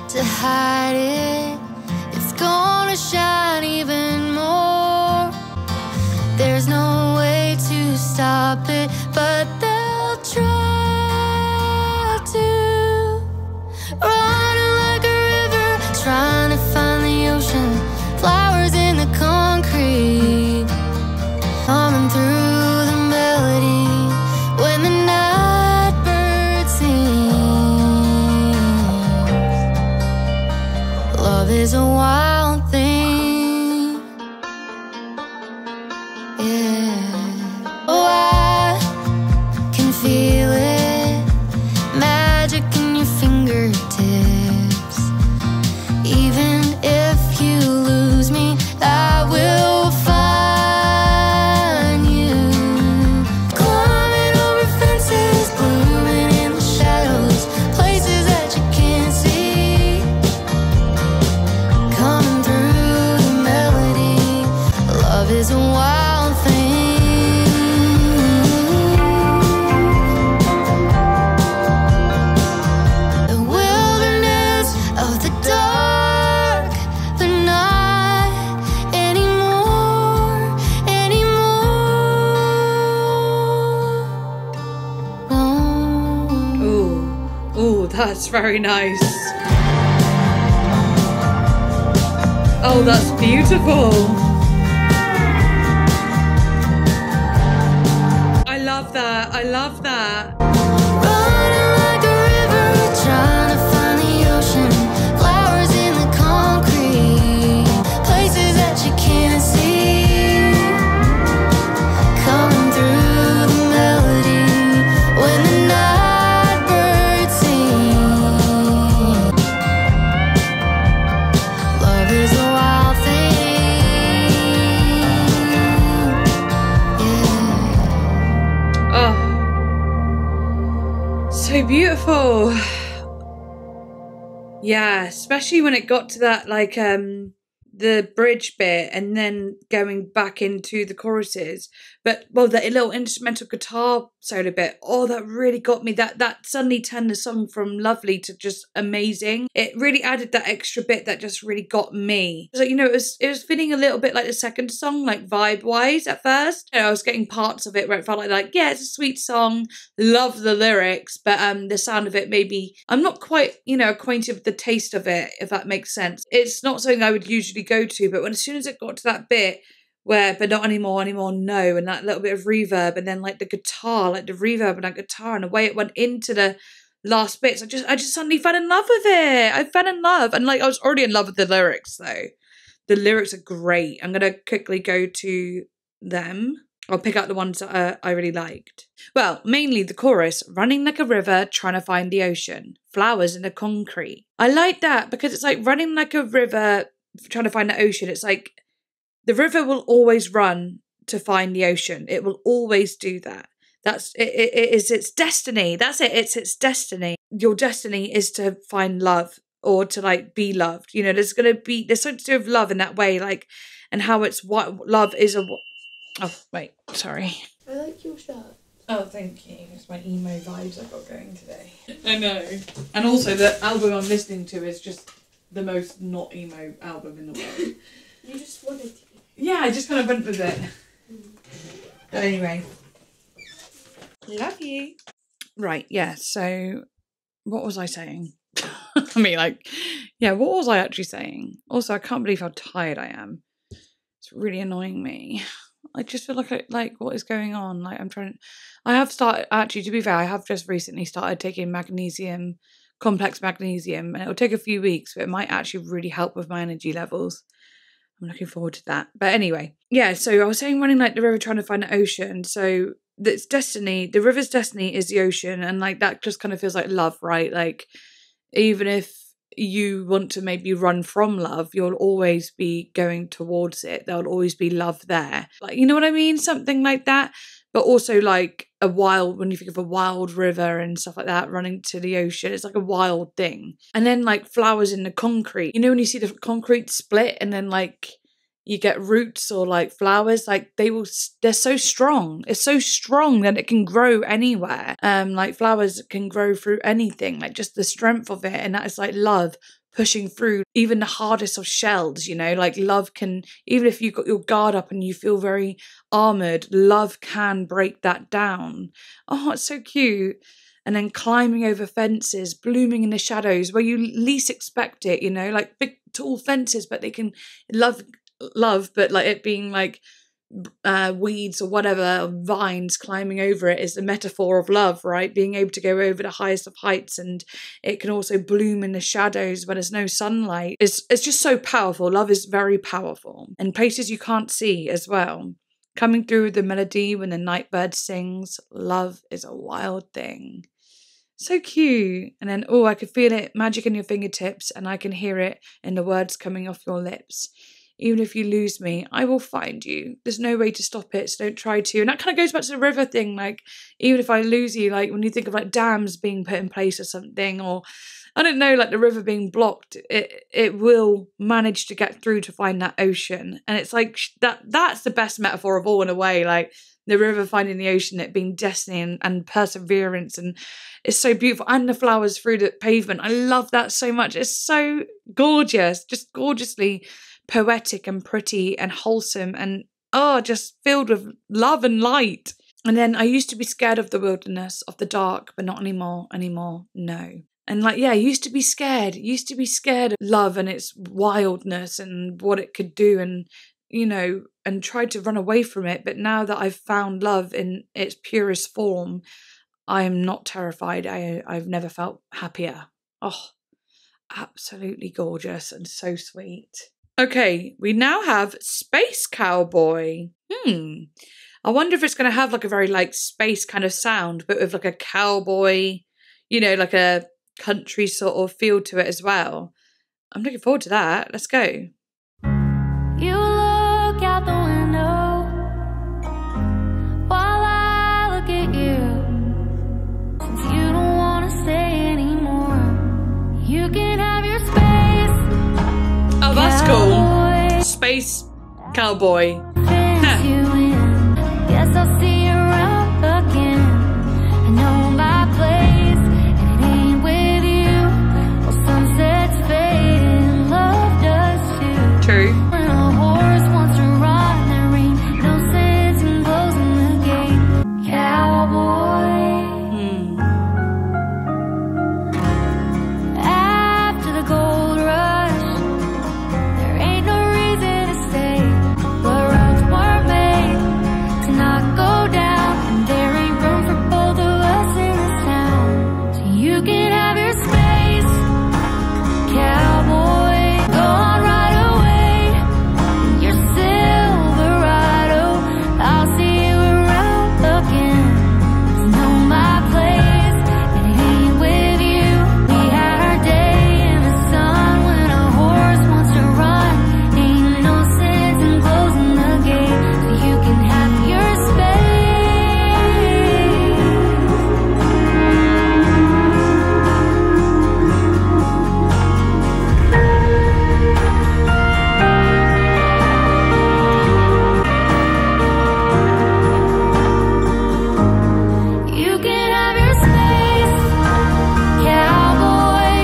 to hide it, it's gonna shine even more. There's no way to stop it, but they'll try to. Running like a river, trying to find the ocean. Flowers in the concrete, coming through the melody when the night bird sings. Love is a wild thing, yeah. Oh, I can feel it, magic in your fingertips. Even if you lose me, I will find you. Climbing over fences, blooming in the shadows, places that you can't see. Coming through the melody, love is a wild thing. The wilderness of the dark, but not anymore, no. Ooh, that's very nice. Oh, that's beautiful. I love that. I love that. Running like a river, trying to find the ocean. Flowers in the concrete, places that you can't see. Coming through the melody when the night bird sings. Love is a wild thing, yeah. Oh, so beautiful. Yeah, especially when it got to that, like, the bridge bit and then going back into the choruses. But, well, that little instrumental guitar solo bit, oh, that really got me. That suddenly turned the song from lovely to just amazing. It really added that extra bit that just really got me. So, you know, it was feeling a little bit like the second song, like vibe-wise at first. You know, I was getting parts of it where it felt like, yeah, it's a sweet song, love the lyrics, but the sound of it maybe, I'm not quite, you know, acquainted with the taste of it, if that makes sense. It's not something I would usually go to, but as soon as it got to that bit where, but not anymore, no, and that little bit of reverb, and then like the guitar, like the reverb and that guitar, and the way it went into the last bits, I just suddenly fell in love with it. I fell in love, and like I was already in love with the lyrics though. The lyrics are great. I'm gonna quickly go to them. I'll pick out the ones that I really liked. Well, mainly the chorus, running like a river, trying to find the ocean, flowers in the concrete. I like that because it's like running like a river, trying to find the ocean. It's like the river will always run to find the ocean. It will always do that. That's it. It is its destiny. That's it. It's its destiny. Your destiny is to find love or to like be loved. You know, there's something to do with love in that way, like, and how it's what love is. Oh wait, sorry. I like your shirt. Oh, thank you. It's my emo vibes I've got going today. I know. And also the album I'm listening to is just the most not emo album in the world. You just wanted to. Yeah, I just kind of went with it. But anyway. Love you. Right, yeah, so what was I saying? I mean, like, yeah, what was I actually saying? Also, I can't believe how tired I am. It's really annoying me. I just feel like what is going on? Like, I have started, actually, to be fair, I have just recently started taking magnesium, complex magnesium, and it'll take a few weeks, but it might actually really help with my energy levels. I'm looking forward to that. But anyway, yeah, so I was saying running like the river trying to find the ocean. So it's destiny, the river's destiny is the ocean. And like that just kind of feels like love, right? Like even if you want to maybe run from love, you'll always be going towards it. There'll always be love there. Like, you know what I mean? Something like that. But also like when you think of a wild river and stuff like that running to the ocean, it's like a wild thing. And then like flowers in the concrete. You know when you see the concrete split and then like you get roots or like flowers, like they're so strong. It's so strong that it can grow anywhere. Like flowers can grow through anything, like just the strength of it. And that is like love pushing through even the hardest of shells, you know, like love can, even if you've got your guard up and you feel very armored, love can break that down. Oh, it's so cute. And then climbing over fences, blooming in the shadows where you least expect it, you know, like big tall fences, but they can love, but like it being like weeds or whatever, vines climbing over it is a metaphor of love, right? Being able to go over the highest of heights, and it can also bloom in the shadows when there's no sunlight. It's just so powerful. Love is very powerful, and places you can't see as well. Coming through the melody when the night bird sings, love is a wild thing. So cute. And then, oh, I could feel it, magic in your fingertips, and I can hear it in the words coming off your lips. Even if you lose me, I will find you. There's no way to stop it, so don't try to. And that kind of goes back to the river thing. Like, even if I lose you, like when you think of like dams being put in place or something, or I don't know, like the river being blocked, it will manage to get through to find that ocean. And it's like that's the best metaphor of all in a way. Like the river finding the ocean, it being destiny and perseverance, and it's so beautiful. And the flowers through the pavement. I love that so much. It's so gorgeous, just gorgeously poetic and pretty and wholesome, and just filled with love and light. And then I used to be scared of the wilderness, of the dark, but not anymore, no. And like, yeah, I used to be scared of love and its wildness and what it could do, and, you know, and tried to run away from it. But now that I've found love in its purest form, I am not terrified. I've never felt happier. Oh, absolutely gorgeous and so sweet. Okay, we now have Space Cowboy. I wonder if it's going to have like a very like space kind of sound, but with like a cowboy, you know, like a country sort of feel to it as well. I'm looking forward to that. Let's go. You look out the window while I look at you. Since you don't want to stay anymore, you can have your space. Oh, that's cool. Space Cowboy. Guess I'll see you around again. I know my place, and it ain't with you. Well, sunsets fade and love does too. True. When a horse wants to run, there ain't no sense in closing the gate. Cowboy. After the gold rush, there ain't no reason to stay. But roads were made to not go down, and there ain't room for both of us in this town. So you can have your space, cowboy. Go on right away in your Silverado. I'll see you around again. 'Cause I know my place, and it ain't with you. We had our day in the sun when a horse wants to run. Ain't no sense in closing the gate, so you can have your space. You can have your space, cowboy.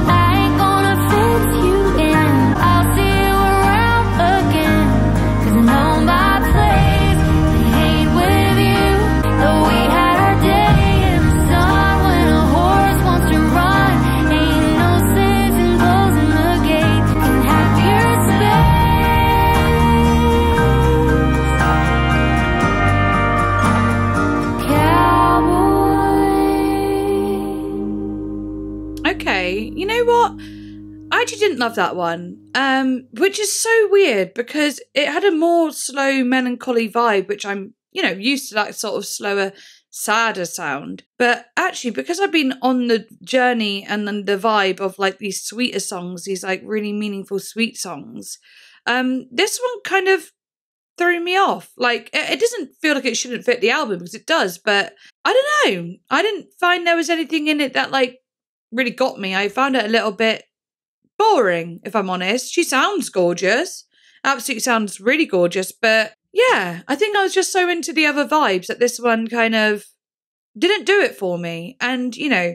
I ain't gonna fit you in. I'll see you around again. 'Cause I know my place, it ain't with you. Though we had our day in the sun when a horse wants to run. Ain't no sense in closing the gate. You can have your space. Cowboy. Okay, you know what? I actually didn't love that one, which is so weird because it had a more slow, melancholy vibe, which I'm, you know, used to that sort of slower, sadder sound. But actually, because I've been on the journey and then the vibe of like these sweeter songs, these like really meaningful, sweet songs, this one kind of threw me off. Like, it doesn't feel like it shouldn't fit the album because it does, but I don't know. I didn't find there was anything in it that like really got me. I found it a little bit boring, if I'm honest. She sounds gorgeous absolutely sounds really gorgeous. But yeah, I think I was just so into the other vibes that this one kind of didn't do it for me. And, you know,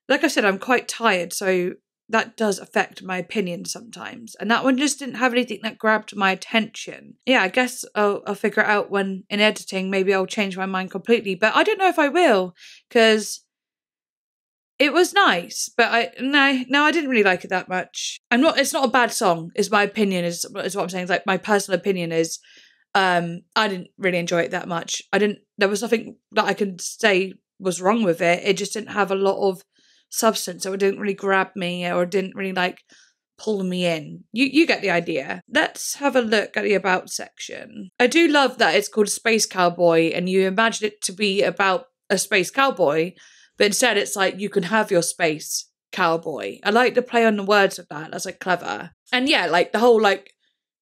like I said, I'm quite tired, so that does affect my opinion sometimes. And that one just didn't have anything that grabbed my attention. Yeah, I guess I'll figure it out when in editing, maybe I'll change my mind completely. But I don't know if I will, because it was nice, but I didn't really like it that much. It's not a bad song, is my opinion, is what I'm saying. It's like my personal opinion is, I didn't really enjoy it that much. There was nothing that I could say was wrong with it. It just didn't have a lot of substance, so it didn't really grab me, or didn't really like pull me in. You get the idea. Let's have a look at the about section. I do love that it's called Space Cowboy, and you imagine it to be about a space cowboy, but instead it's like, you can have your space cowboy. I like the play on the words of that. That's like clever. And yeah, like the whole like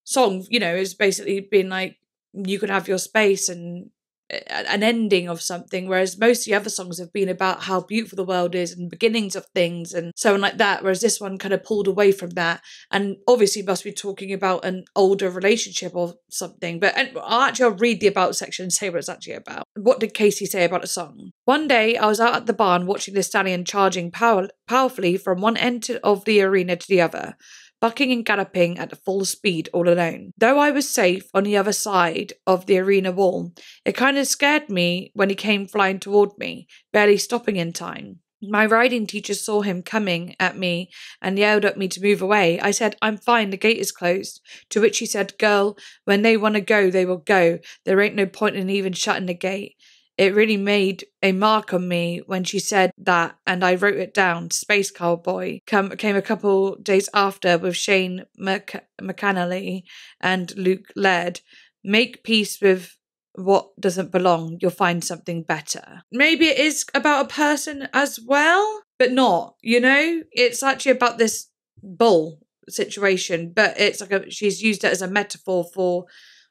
song, you know, is basically being like, you can have your space and an ending of something, whereas most of the other songs have been about how beautiful the world is and beginnings of things and so on like that, whereas this one kind of pulled away from that, and obviously must be talking about an older relationship or something. But I'll read the about section and say what it's actually about. What did Kacey say about the song? One day I was out at the barn watching the stallion charging powerfully from one end of the arena to the other, bucking and galloping at full speed all alone. Though I was safe on the other side of the arena wall, it kind of scared me when he came flying toward me, barely stopping in time. My riding teacher saw him coming at me and yelled at me to move away. I said, "I'm fine, the gate is closed." To which he said, "Girl, when they want to go, they will go. There ain't no point in even shutting the gate." It really made a mark on me when she said that, and I wrote it down. Space Cowboy came a couple days after with Shane McAnally and Luke Laird. Make peace with what doesn't belong. You'll find something better. Maybe it is about a person as well, but not, you know? It's actually about this bull situation, but it's like she's used it as a metaphor for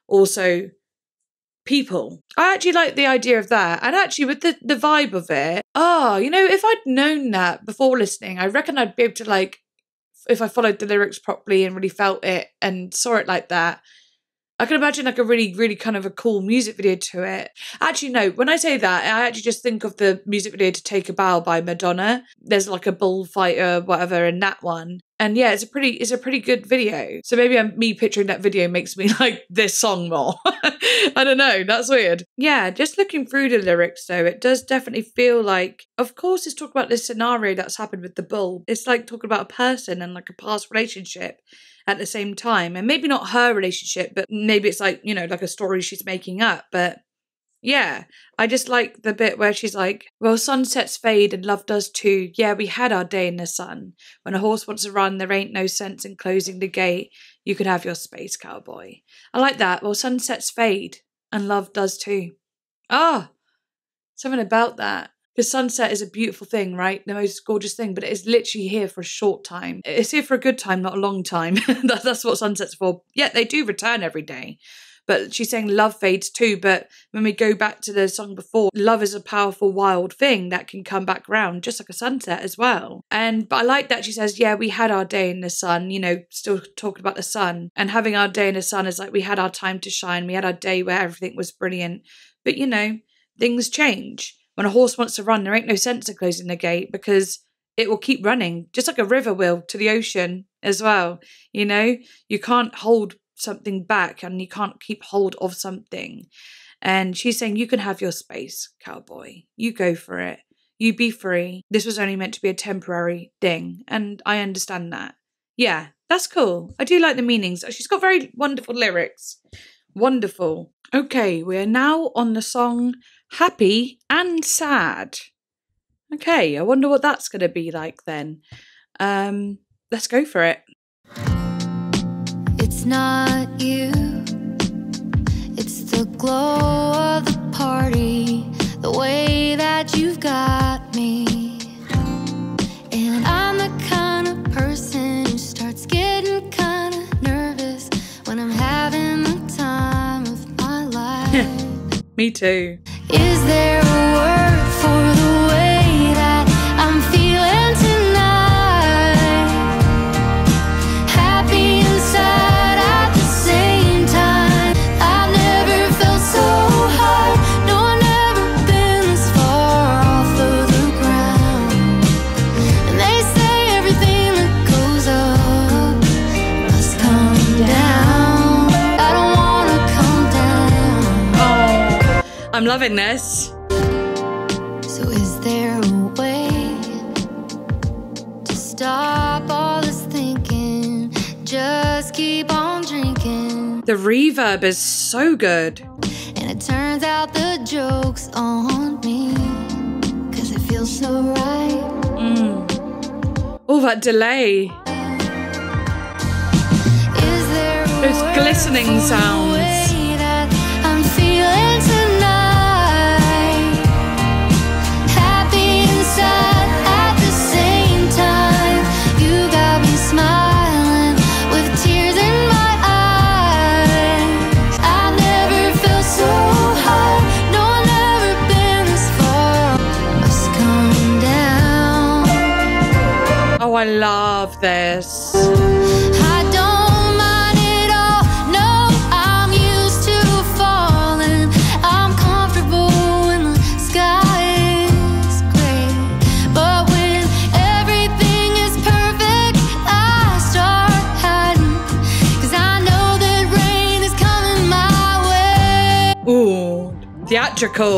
also people. I actually like the idea of that, and actually with the vibe of it, you know, if I'd known that before listening, I reckon I'd be able to, like, if I followed the lyrics properly and really felt it and saw it like that, I can imagine like a really, really kind of a cool music video to it. Actually, no, when I say that, I actually just think of the music video to Take a Bow by Madonna. There's like a bullfighter, whatever, in that one. And yeah, it's a pretty good video. So maybe me picturing that video makes me like this song more. I don't know, that's weird. Yeah, just looking through the lyrics though, it does definitely feel like, of course it's talking about this scenario that's happened with the bull. It's like talking about a person and like a past relationship at the same time. And maybe not her relationship, but maybe it's like, you know, like a story she's making up. But yeah, I just like the bit where she's like, well, sunsets fade and love does too. Yeah, we had our day in the sun. When a horse wants to run, there ain't no sense in closing the gate. You could have your space, cowboy. I like that. Well, sunsets fade and love does too. Something about that. Because sunset is a beautiful thing, right? The most gorgeous thing, but it is literally here for a short time. It's here for a good time, not a long time. That's what sunset's for. Yeah, they do return every day. But she's saying love fades too. But when we go back to the song before, love is a powerful, wild thing that can come back round, just like a sunset as well. But I like that she says, yeah, we had our day in the sun, you know, still talking about the sun. And having our day in the sun is like, we had our time to shine. We had our day where everything was brilliant. But, you know, things change. When a horse wants to run, there ain't no sense in closing the gate because it will keep running, just like a river will to the ocean as well. You know, you can't hold something back and you can't keep hold of something. And she's saying, you can have your space, cowboy. You go for it. You be free. This was only meant to be a temporary thing. And I understand that. Yeah, that's cool. I do like the meanings. She's got very wonderful lyrics. Wonderful. Okay, we are now on the song Happy and Sad. Okay, I wonder what that's going to be like then. Let's go for it. It's not you, it's the glow of the party, the way that you've got me. And I'm the kind of person who starts getting kind of nervous when I'm having the time of my life. Me too. Is there a word for the way that I'm feeling tonight? Happy and sad at the same loving this. So is there a way to stop all this thinking? Just keep on drinking. The reverb is so good. And it turns out the joke's on me, 'cause it feels so right. Oh, that delay. Is there a Those word glistening for the sounds. way that I'm feeling tonight? Happy and sad at the same time. You got me smiling with tears in my eyes. I've never felt so high. No, I've never been this far. Must come down. Oh, I love this. I don't mind it all. No, I'm used to falling. I'm comfortable when the sky is gray. But when everything is perfect, I start hiding. 'Cause I know that rain is coming my way. Ooh, theatrical.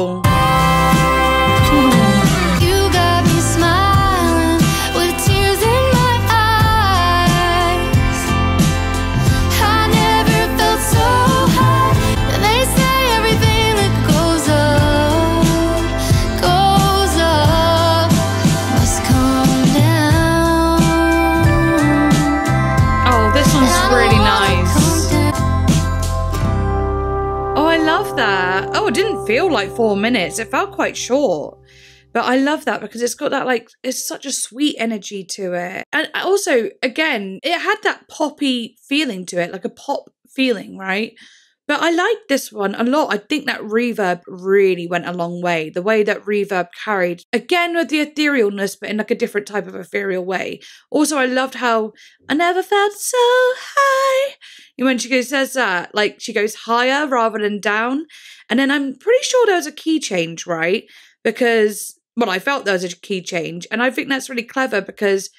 You got me smiling with tears in my eyes. I never felt so high. And they say everything that goes up must come down. Oh, this one's And I really don't wanna nice. come down. Oh, I love that. Oh, it didn't feel like 4 minutes. It felt quite short. But I love that because it's got that, like, it's such a sweet energy to it. And also, again, it had that poppy feeling to it, like a pop feeling, right? But I like this one a lot. I think that reverb really went a long way. The way that reverb carried, again, with the etherealness, but in like a different type of ethereal way. Also, I loved how I never felt so high. And when she says that, like, she goes higher rather than down. And then I'm pretty sure there was a key change, right? Because, well, I felt there was a key change. And I think that's really clever because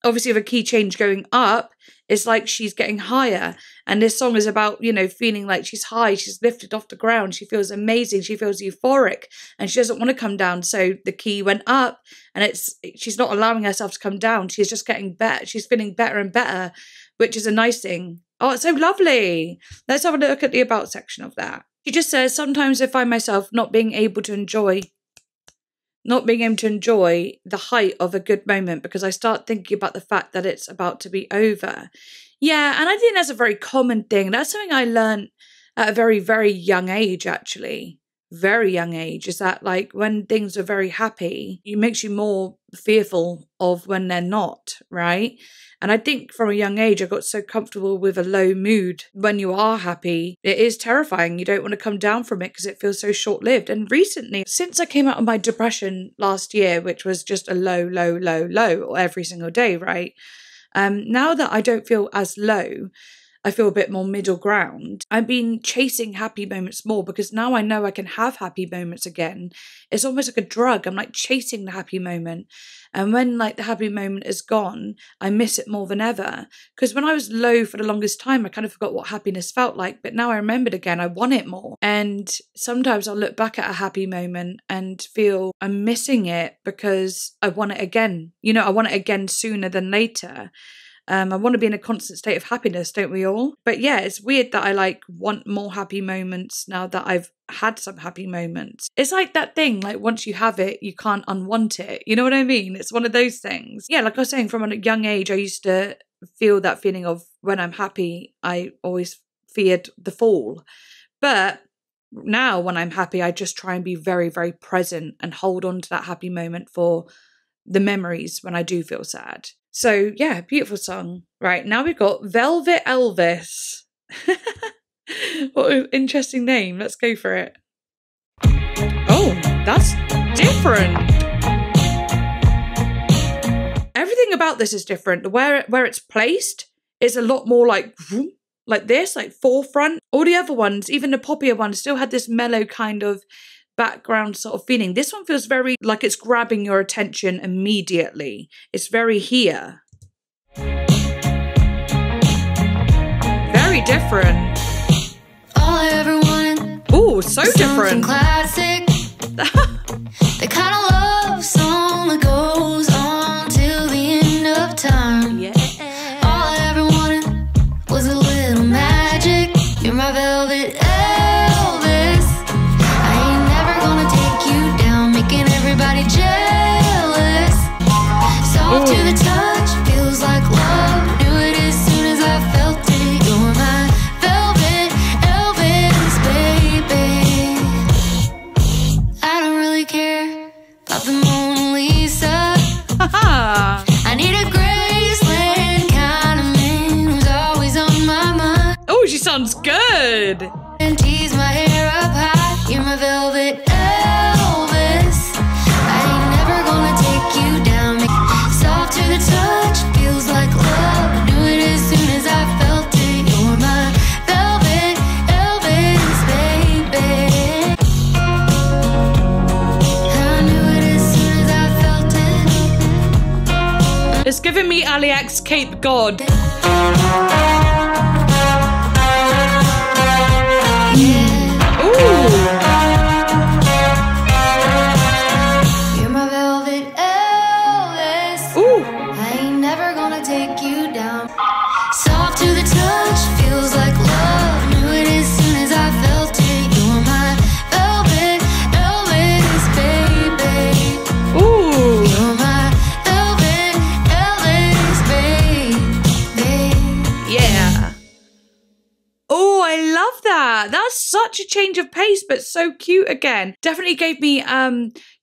obviously with a key change going up, it's like she's getting higher. And this song is about, you know, feeling like she's high, she's lifted off the ground, she feels amazing, she feels euphoric, and she doesn't want to come down. So the key went up, and she's not allowing herself to come down. She's just getting better. She's feeling better and better, which is a nice thing. Oh, it's so lovely. Let's have a look at the about section of that. She just says, sometimes I find myself not being able to enjoy the height of a good moment because I start thinking about the fact that it's about to be over. Yeah, and I think that's a very common thing. That's something I learned at a very, very young age, actually. Very young age, is that, like, when things are very happy, it makes you more fearful of when they're not, right? And I think from a young age, I got so comfortable with a low mood. When you are happy, it is terrifying. You don't want to come down from it because it feels so short-lived. And recently, since I came out of my depression last year, which was just a low every single day, right? Now that I don't feel as low, I feel a bit more middle ground. I've been chasing happy moments more because now I know I can have happy moments again. It's almost like a drug. I'm like chasing the happy moment. And when like the happy moment is gone, I miss it more than ever. Because when I was low for the longest time, I kind of forgot what happiness felt like. But now I remembered again, I want it more. And sometimes I'll look back at a happy moment and feel I'm missing it because I want it again. You know, I want it again sooner than later. I want to be in a constant state of happiness, don't we all? But yeah, it's weird that I like want more happy moments now that I've had some happy moments. It's like that thing, like once you have it, you can't unwant it. You know what I mean? It's one of those things. Yeah, like I was saying, from a young age, I used to feel that feeling of when I'm happy, I always feared the fall. But now when I'm happy, I just try and be very, very present and hold on to that happy moment for the memories when I do feel sad. So yeah, beautiful song. Right, now we've got Velvet Elvis. What an interesting name. Let's go for it. Oh, that's different. Everything about this is different. Where it's placed is a lot more like this, like forefront. All the other ones, even the poppier ones, still had this mellow kind of background sort of feeling. This one feels very like it's grabbing your attention immediately. It's very here. Very different. All I ever wanted. Oh, so different. Classic. The kind of love song that goes on till the end of time. Yeah. All I ever wanted was a little magic. You're my velvet Elvis. I ain't never gonna take you down, making everybody jealous. Soft to the touch, feels like love. Knew it as soon as I felt it. You're my velvet Elvis, baby. I don't really care about the Mona Lisa. I need a Graceland kind of man who's always on my mind. Oh, she sounds good. And tease my hair up high. You're my velvet Elvis. I ain't never gonna take you down. Soft to the touch, feels like love. Knew it as soon as I felt it. You're my velvet Elvis, baby. I knew it as soon as I felt it. It's giving me Ali X Cape God. You're my velvet Elvis. Ooh. I ain't never gonna take you down. Soft to the touch, feels like love. Knew it as soon as I felt it. You're my velvet Elvis, baby. Ooh. You're my velvet Elvis, baby. Yeah. Oh, I love that. That's such a change of pace, but so cute again. Definitely gave me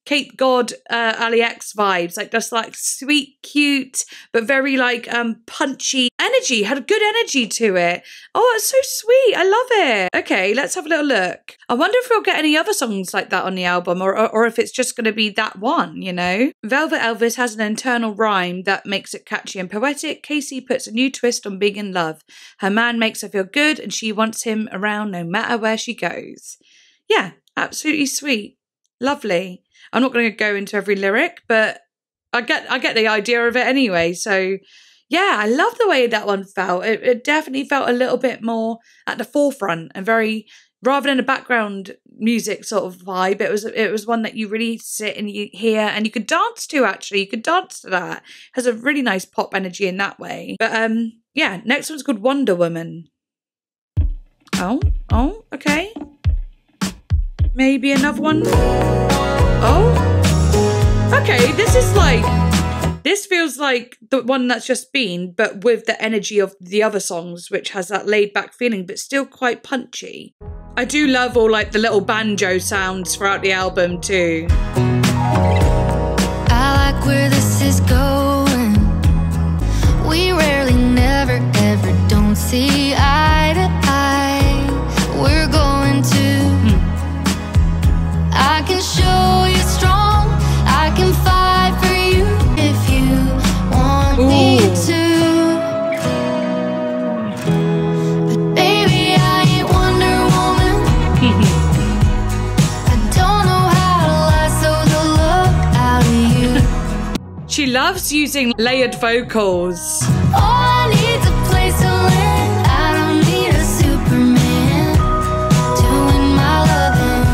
Cape God Ali X vibes. Like just like sweet, cute, but very like punchy energy. Had a good energy to it. Oh, it's so sweet. I love it. Okay, let's have a little look. I wonder if we'll get any other songs like that on the album, or if it's just going to be that one, you know? Velvet Elvis has an internal rhyme that makes it catchy and poetic. Kacey puts a new twist on being in love. Her man makes her feel good and she wants him around no matter where she goes. Yeah, absolutely sweet. Lovely. I'm not going to go into every lyric, but I get the idea of it anyway. So yeah, I love the way that one felt. It definitely felt a little bit more at the forefront and very, rather than a background music sort of vibe, it was one that you really sit and you hear and you could dance to. Actually, you could dance to that. It has a really nice pop energy in that way. But yeah, next one's called Wonder Woman. Oh, okay. Maybe another one. Oh, okay. This feels like the one that's just been, but with the energy of the other songs, which has that laid back feeling, but still quite punchy. I do love all like the little banjo sounds throughout the album too. I like where this is going. We rarely, never, ever don't see eye to eye. We're going to. I can show you strong. I can fight for you if you want me to. But baby, I ain't Wonder Woman. I don't know how to lasso the look out of you. She loves using layered vocals. All I need's a place to land. I don't need a Superman to win my loving.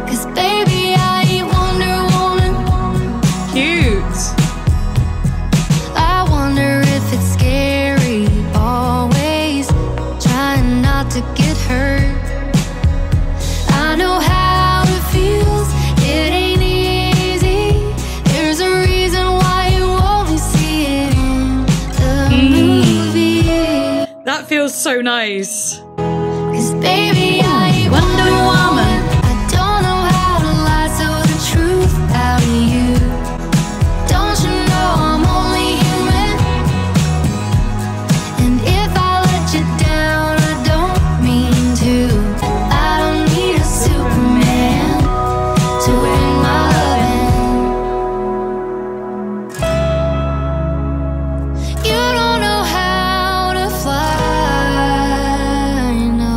'Cause baby, I ain't Wonder Woman. Cute. I wonder if it's scary, always trying not to get hurt. I know how it feels, it ain't easy. There's a reason why you only see it in the movie. That feels so nice. 'Cause baby, I ain't Wonder Woman. I don't know how to lasso the truth out of you. Don't you know I'm only human? And if I let you down, I don't mean to. I don't need a Superman to win my loving. You don't know how to fly, no.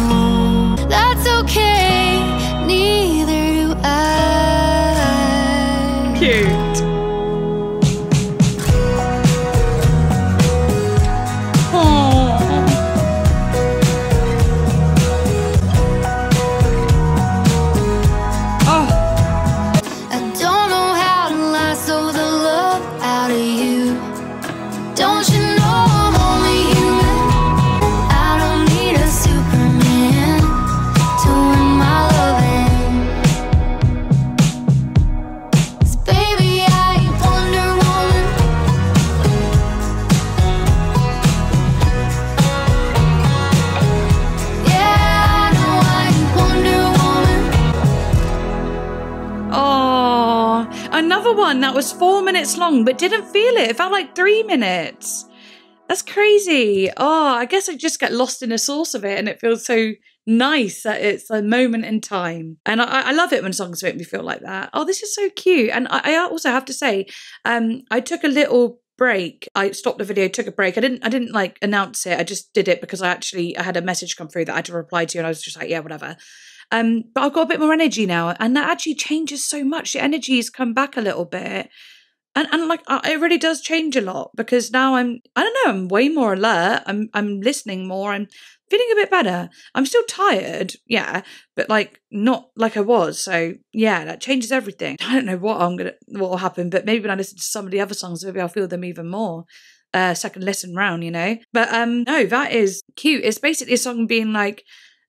that was 4 minutes long, but didn't feel it. It felt like 3 minutes. That's crazy. Oh, I guess I just get lost in the sauce of it, and it feels so nice that it's a moment in time. And I love it when songs make me feel like that. Oh, this is so cute. And I also have to say, I took a little break. I stopped the video, took a break. I didn't like announce it. I just did it because I had a message come through that I had to reply to, and I was just like, yeah, whatever. But I've got a bit more energy now, and that actually changes so much. The energy has come back a little bit. And like it really does change a lot, because now I'm way more alert. I'm listening more. I'm feeling a bit better. I'm still tired, yeah, but like not like I was. So yeah, that changes everything. I don't know what will happen, but maybe when I listen to some of the other songs, maybe I'll feel them even more. Second listen round, you know. But no, that is cute. It's basically a song being like,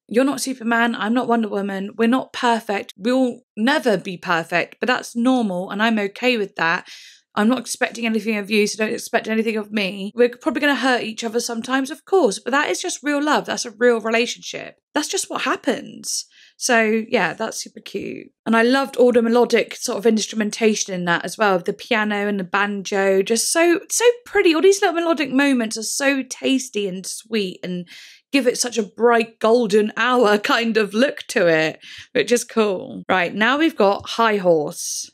you're not Superman, I'm not Wonder Woman, we're not perfect, we'll never be perfect, but that's normal, and I'm okay with that. I'm not expecting anything of you, so don't expect anything of me. We're probably going to hurt each other sometimes, of course, but that is just real love. That's a real relationship. That's just what happens. So yeah, that's super cute. And I loved all the melodic sort of instrumentation in that as well. The piano and the banjo, just so pretty. All these little melodic moments are so tasty and sweet, and give it such a bright golden hour kind of look to it, which is cool. Right, now we've got High Horse.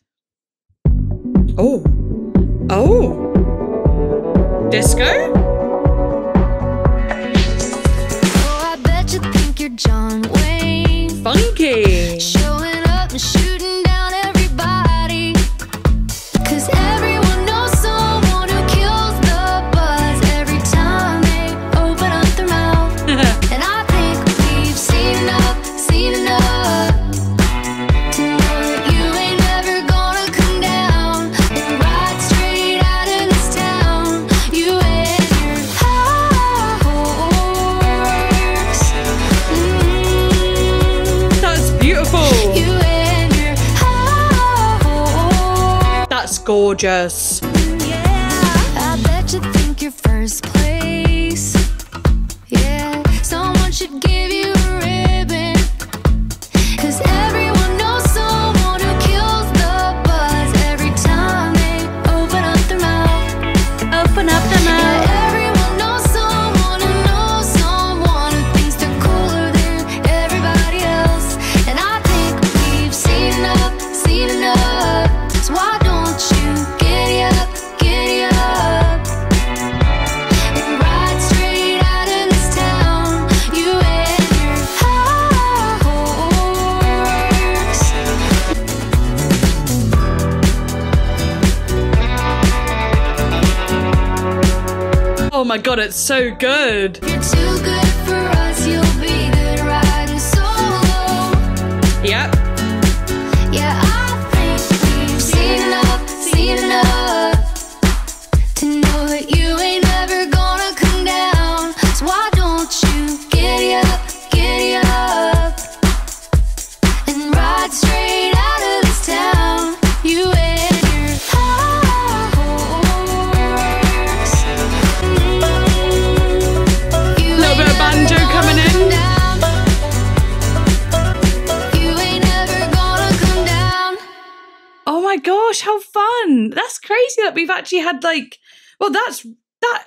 Oh. Disco? Oh, I bet you think you're John Wayne. Funky. Showing up and shooting down everybody. 'Cause everyone knows someone who kills the buzz every time they open up their mouth. And I think we've seen enough to know that you ain't never gonna come down and ride straight out of this town. You and your high horse. That's beautiful. You and your high horse. That's gorgeous. Yeah, I bet you think you're first place. Yeah, someone should give you a ribbon. 'Cause everyone knows someone who kills the buzz every time they open up their mouth. Open up the mouth. Yeah, everyone knows someone who thinks they're cooler than everybody else. And I think we've seen enough. So why don't you giddy up and ride straight out of this town? You and your high horse. Oh my god, it's so good. You're too good for us, you'll be good riding solo. Yep. Yeah, I think we've seen enough to know that you ain't never gonna come down. So why don't you giddy up and ride straight out of this town? You and your high horse. You Little bit of ain't banjo never coming gonna in. come down. You ain't never gonna come down. Oh my gosh, how fun. That's crazy that we've actually had like, well, that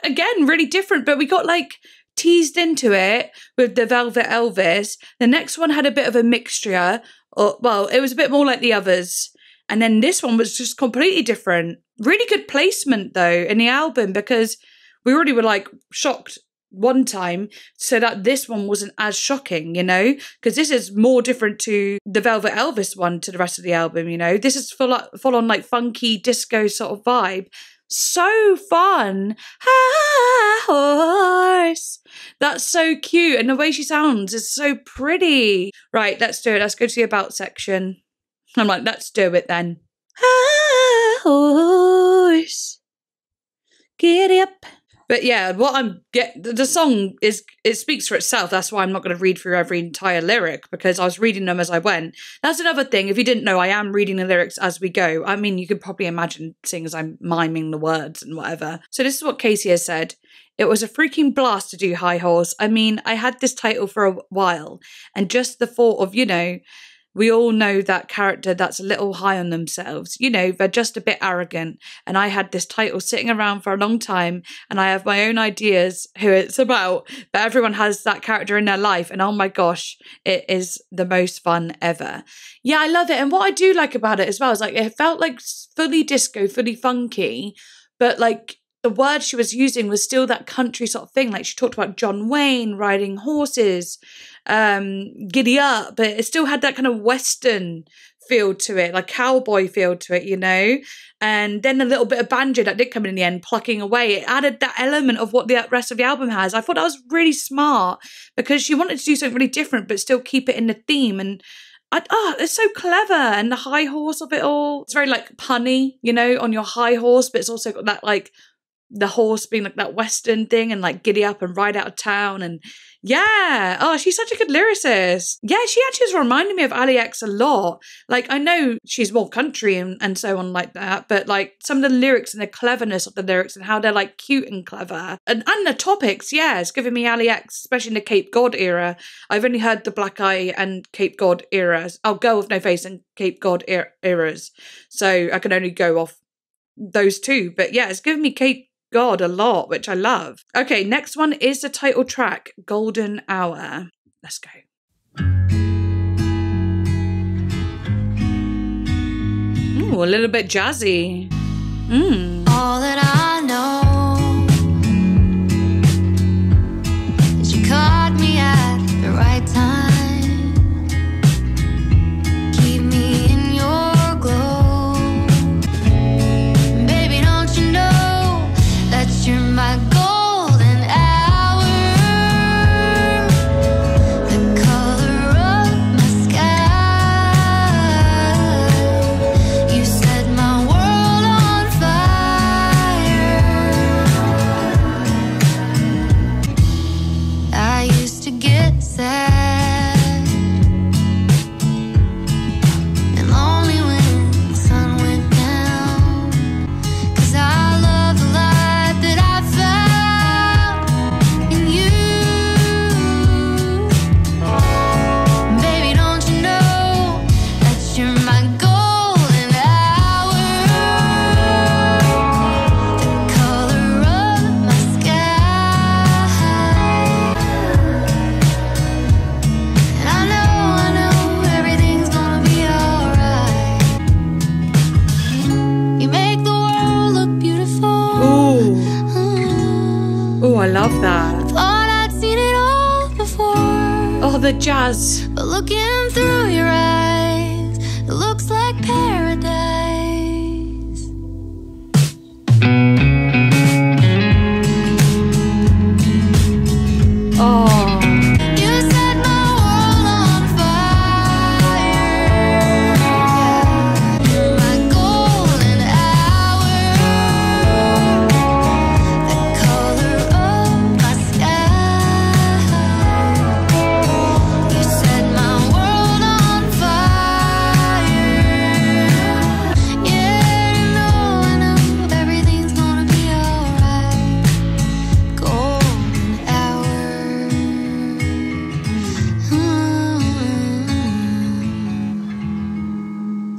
again, really different, but we got like teased into it with the Velvet Elvis. The next one had a bit of a mixture, or well, it was a bit more like the others. And then this one was just completely different. Really good placement though in the album, because we already were like shocked one time, so that this one wasn't as shocking, you know, because this is more different to the Velvet Elvis one to the rest of the album, you know. This is full on like funky disco sort of vibe. So fun. High horse. That's so cute, and the way she sounds is so pretty. Right, let's do it. Let's go to the about section. I'm like, let's do it then. High horse, giddy up. But yeah, the song it speaks for itself. That's why I'm not going to read through every entire lyric, because I was reading them as I went. That's another thing. If you didn't know, I am reading the lyrics as we go. I mean, you could probably imagine seeing as I'm miming the words and whatever. So this is what Kacey has said. It was a freaking blast to do High Horse. I mean, I had this title for a while, and just the thought of, you know, we all know that character that's a little high on themselves. You know, they're just a bit arrogant. And I had this title sitting around for a long time, and I have my own ideas who it's about, but everyone has that character in their life. And oh my gosh, it is the most fun ever. Yeah, I love it. And what I do like about it as well is like, it felt like fully disco, fully funky, but like the word she was using was still that country sort of thing. Like she talked about John Wayne riding horses, giddy up, but it still had that kind of Western feel to it, like cowboy feel to it, you know? And then a little bit of banjo that did come in the end, plucking away. It added that element of what the rest of the album has. I thought that was really smart because she wanted to do something really different, but still keep it in the theme. And it's so clever. And the high horse of it all, it's very like punny, you know, on your high horse, but it's also got that like the horse being like that Western thing and like giddy up and ride out of town. And yeah, oh, she's such a good lyricist. Yeah, she actually has reminded me of Ali X a lot. Like, I know she's more country and so on like that, but like some of the lyrics and the cleverness of the lyrics and how they're like cute and clever. And the topics, yeah, it's giving me Ali X, especially in the Cape God era. I've only heard the Black Eye and Cape God eras. Oh, Girl with No Face and Cape God eras. So I can only go off those two. But yeah, it's giving me Cape God a lot, which I love. Okay, next one is the title track, Golden Hour. Let's go. Ooh, a little bit jazzy. All that I know is you caught me at the right time. Keep me in your glow. Baby, don't you know that you're my golden hour? The color of my sky. You set my world on fire. I used to get sad and lonely when the sun went down, 'cause I love the light that I found in you. Baby, don't you know that you're my golden hour? The color of my sky. And I know everything's gonna be alright. You make the world look beautiful. Ooh, ooh, I love that. Thought I'd seen it all before, Oh, the jazz. but looking through your eyes, it looks like paradise. Oh, You set my world on fire. You're my golden hour. The color of my sky. You set my world on fire. Yeah, I know everything's gonna be alright. Golden hour.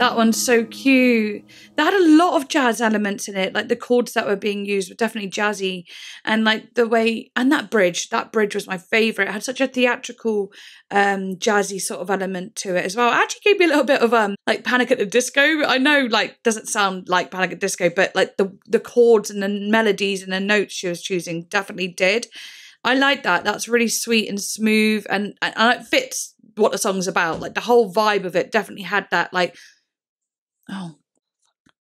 that one's so cute. That had a lot of jazz elements in it. Like the chords that were being used were definitely jazzy. And like the way, and that bridge was my favorite. It had such a theatrical, jazzy sort of element to it as well. It actually gave me a little bit of like Panic at the Disco. I know like doesn't sound like Panic at the Disco, but like the chords and the melodies and the notes she was choosing definitely did. I like that. That's really sweet and smooth, and it fits what the song's about. Like the whole vibe of it definitely had that like, oh,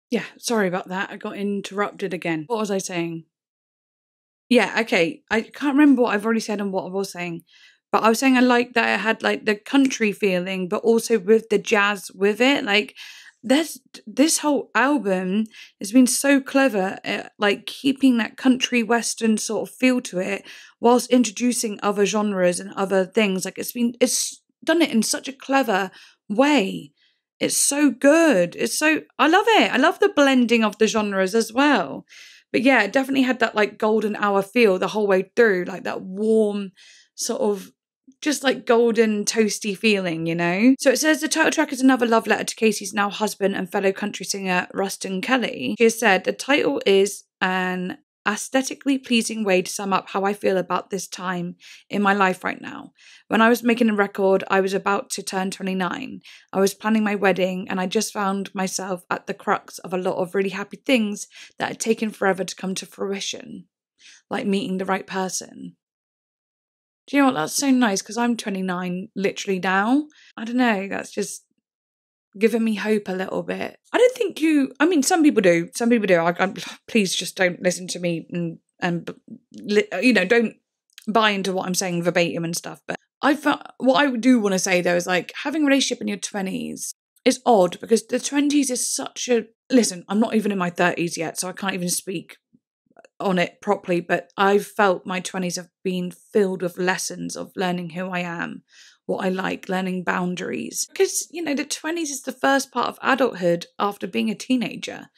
yeah, sorry about that. I got interrupted again. What was I saying? Yeah, okay. I can't remember what I've already said and what I was saying. But I was saying I like that it had like the country feeling, but also with the jazz with it. Like this whole album has been so clever at like keeping that country western sort of feel to it whilst introducing other genres and other things. Like it's done it in such a clever way. It's so good. I love it. I love the blending of the genres as well. But yeah, it definitely had that like golden hour feel the whole way through, like that warm sort of just like golden toasty feeling, you know? So it says the title track is another love letter to Kacey's now husband and fellow country singer Ruston Kelly. She has said the title is an aesthetically pleasing way to sum up how I feel about this time in my life right now. When I was making a record, I was about to turn 29. I was planning my wedding and I just found myself at the crux of a lot of really happy things that had taken forever to come to fruition, like meeting the right person. Do you know what? That's so nice because I'm 29 literally now. I don't know. That's just giving me hope a little bit. I don't think some people do. Some people do. Please just don't listen to me and don't buy into what I'm saying verbatim and stuff. But what I do want to say though is like having a relationship in your 20s is odd because the 20s is such a... Listen, I'm not even in my 30s yet, so I can't even speak on it properly, but I've felt my 20s have been filled with lessons of learning who I am, what I like, learning boundaries. Because, the 20s is the first part of adulthood after being a teenager,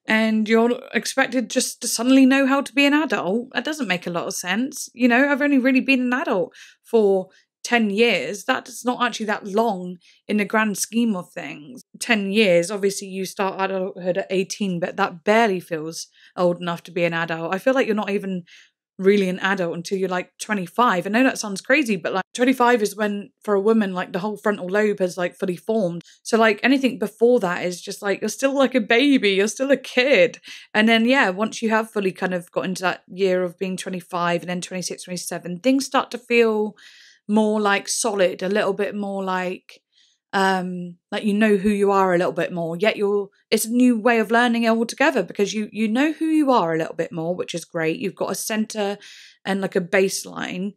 and you're expected just to suddenly know how to be an adult. That doesn't make a lot of sense. I've only really been an adult for 10 years. That's not actually that long in the grand scheme of things. 10 years, obviously you start adulthood at 18, but that barely feels old enough to be an adult. I feel like you're not even really an adult until you're like 25. I know that sounds crazy, but like 25 is when for a woman like the whole frontal lobe has like fully formed. So like anything before that is just like you're still like a baby, you're still a kid. And then once you have fully kind of got into that year of being 25 and then 26, 27, things start to feel more like solid, a little bit more like who you are a little bit more, yet it's a new way of learning altogether because you know who you are a little bit more, which is great. You've got a center and like a baseline,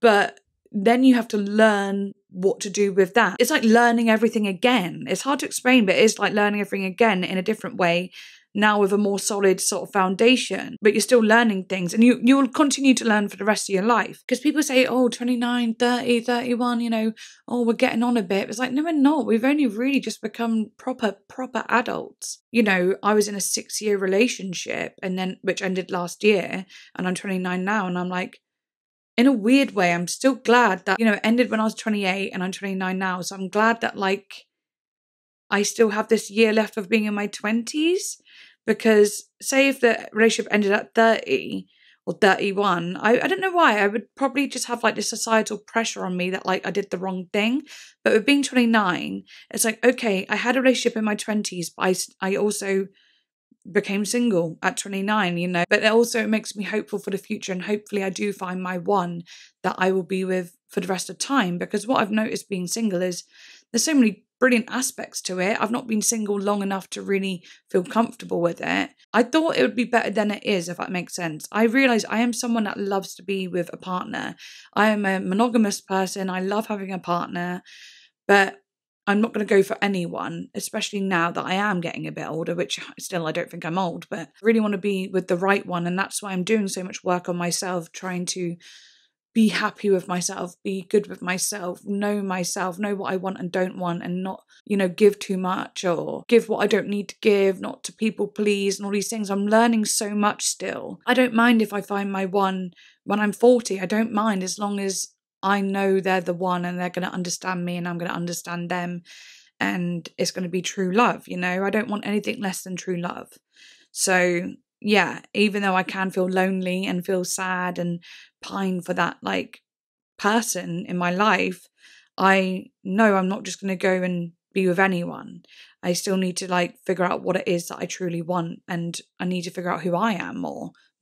but then you have to learn what to do with that. It's like learning everything again. It's hard to explain, but it's like learning everything again in a different way, now with a more solid sort of foundation, but you're still learning things and you'll continue to learn for the rest of your life. Because people say, 29, 30, 31, we're getting on a bit. It's like, no, we're not. We've only really just become proper adults. I was in a 6-year relationship which ended last year, and I'm 29 now, and I'm like, in a weird way, I'm still glad that, it ended when I was 28 and I'm 29 now. So I'm glad that I still have this year left of being in my 20s, because say if the relationship ended at 30 or 31, I don't know why, I would probably just have like this societal pressure on me that like I did the wrong thing. But with being 29, it's like, okay, I had a relationship in my 20s, but I also became single at 29, but it also makes me hopeful for the future, and hopefully I do find my one that I will be with for the rest of time. Because what I've noticed being single is there's so many brilliant aspects to it. I've not been single long enough to really feel comfortable with it. I thought it would be better than it is, if that makes sense. I realise I am someone that loves to be with a partner. I am a monogamous person. I love having a partner, but I'm not going to go for anyone, especially now that I am getting a bit older, which still I don't think I'm old, but I really want to be with the right one. And that's why I'm doing so much work on myself, trying to be happy with myself, be good with myself, know what I want and don't want, and not, give too much or give what I don't need to give, not to people please and all these things. I'm learning so much still. I don't mind if I find my one when I'm 40. I don't mind, as long as I know they're the one and they're going to understand me and I'm going to understand them, and it's going to be true love. I don't want anything less than true love. So yeah, even though I can feel lonely and feel sad and pine for that like person in my life, I know I'm not just going to go and be with anyone. I still need to like figure out what it is that I truly want, and I need to figure out who I am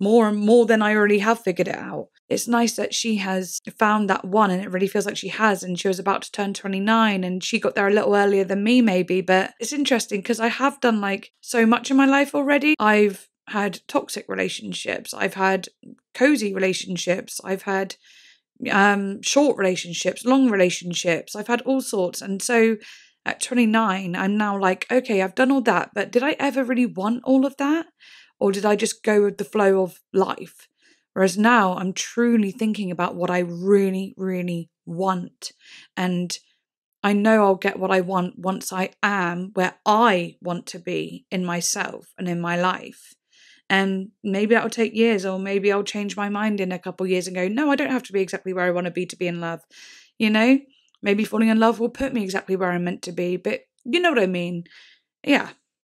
more than I already have figured it out. It's nice that she has found that one, and it really feels like she has, and she was about to turn 29 and she got there a little earlier than me maybe. But it's interesting because I have done like so much in my life already. I've had toxic relationships, I've had cozy relationships, I've had short relationships, long relationships, I've had all sorts. And so at 29, I'm now like, okay, I've done all that, but did I ever really want all of that? Or did I just go with the flow of life? Whereas now I'm truly thinking about what I really, really want. And I know I'll get what I want once I am where I want to be in myself and in my life. And maybe that'll take years, or maybe I'll change my mind in a couple of years and go, no, I don't have to be exactly where I want to be in love. You know, maybe falling in love will put me exactly where I'm meant to be. But you know what I mean? Yeah.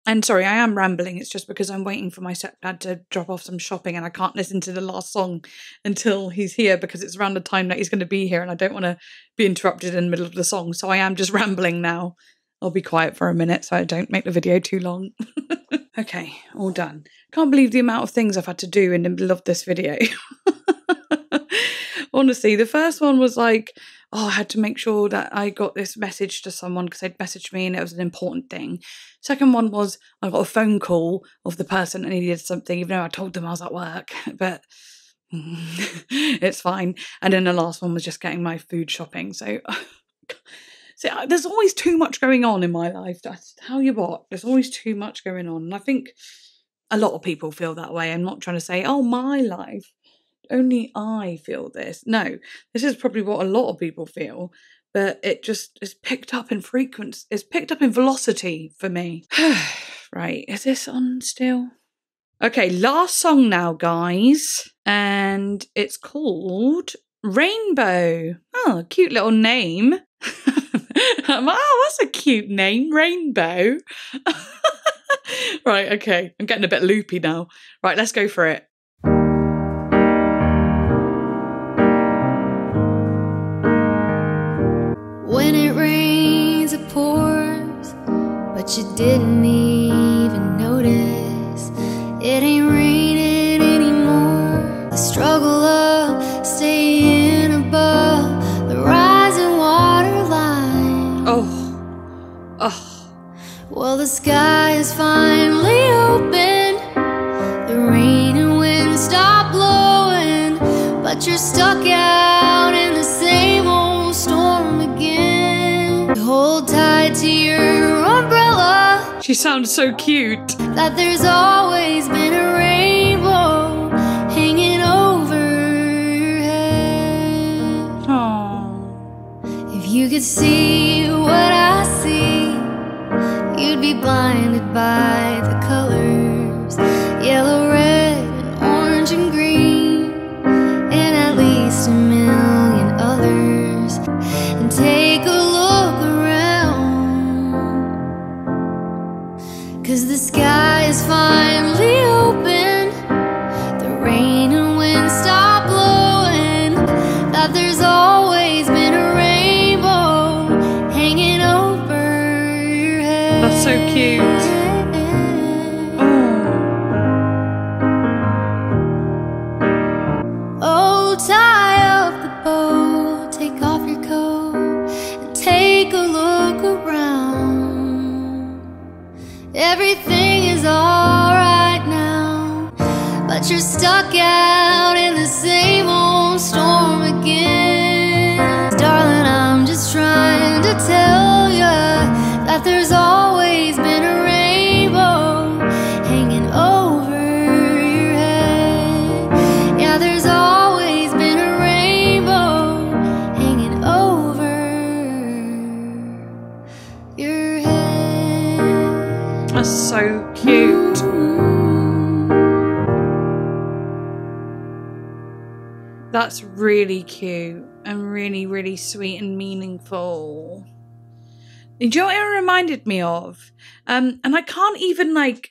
And sorry, I am rambling. It's just because I'm waiting for my stepdad to drop off some shopping and I can't listen to the last song until he's here because it's around the time that he's going to be here and I don't want to be interrupted in the middle of the song. So I am just rambling now. I'll be quiet for a minute so I don't make the video too long. Okay, all done. Can't believe the amount of things I've had to do in the middle of this video. Honestly, the first one was like, oh, I had to make sure that I got this message to someone because they'd messaged me and it was an important thing. Second one was I got a phone call of the person that needed something, even though I told them I was at work, but it's fine. And then the last one was just getting my food shopping. So there's always too much going on in my life. I tell you what, there's always too much going on. And I think a lot of people feel that way. I'm not trying to say, oh, my life. Only I feel this. No, this is probably what a lot of people feel, but it just is picked up in frequency. It's picked up in velocity for me. Right, is this on still? Okay, last song now, guys. And it's called Rainbow. Oh, cute little name. Wow, that's a cute name, Rainbow. Right, okay. I'm getting a bit loopy now. Right, let's go for it. When it rains, it pours, but you didn't even notice. It ain't raining anymore. The struggle of staying above the rising water line. Oh. Well, the sky is finally open. The rain and wind stop blowing, but you're stuck out in the same old storm again. Hold tight to your umbrella. She sounds so cute. That there's always been a rainbow hanging over your head. Aww. If you could see what I see, you'd be blinded by the colors, yellow, red, and orange and green, and at least a million others. And take a look around, 'cause the sky is finally open. The rain and wind stop blowing. That there's always been a rainbow hanging over your head. That's so cute. Oh, tie up the bow, take off your coat, and take a look around. Everything is alright now, but you're stuck out in the same old storm again. Darling, I'm just trying to tell ya that there's always been a rainbow hanging over your head. Yeah, there's always been a rainbow hanging over your head. That's so cute. That's really cute and really, really sweet and meaningful. Do you know what it reminded me of? And I can't even like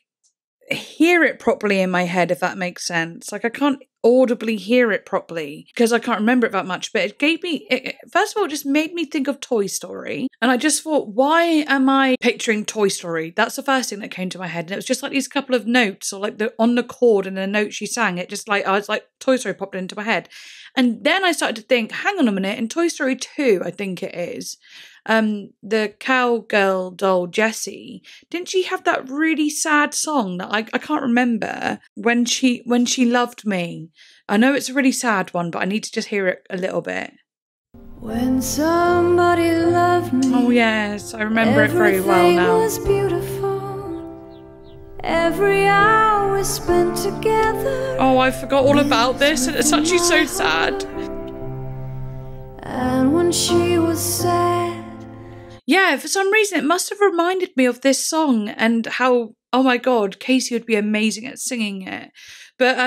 hear it properly in my head, if that makes sense. Like I can't audibly hear it properly because I can't remember it that much, but it gave me, first of all, it just made me think of Toy Story. And I just thought, why am I picturing Toy Story? That's the first thing that came to my head. And it was just like these couple of notes, or like on the chord and the note she sang, it just like, I was like, Toy Story popped into my head. And then I started to think, hang on a minute, in Toy Story 2, I think it is, the cowgirl doll Jessie, didn't she have that really sad song that I can't remember, when she loved me? I know it's a really sad one, but I need to just hear it a little bit. When somebody loved me. Oh yes, I remember it very well now. Everything was beautiful. Every hour spent together. Oh, I forgot all about this, and it's actually so sad. And when she was sad. Yeah, for some reason it must have reminded me of this song and how Oh my God, Kacey would be amazing at singing it. But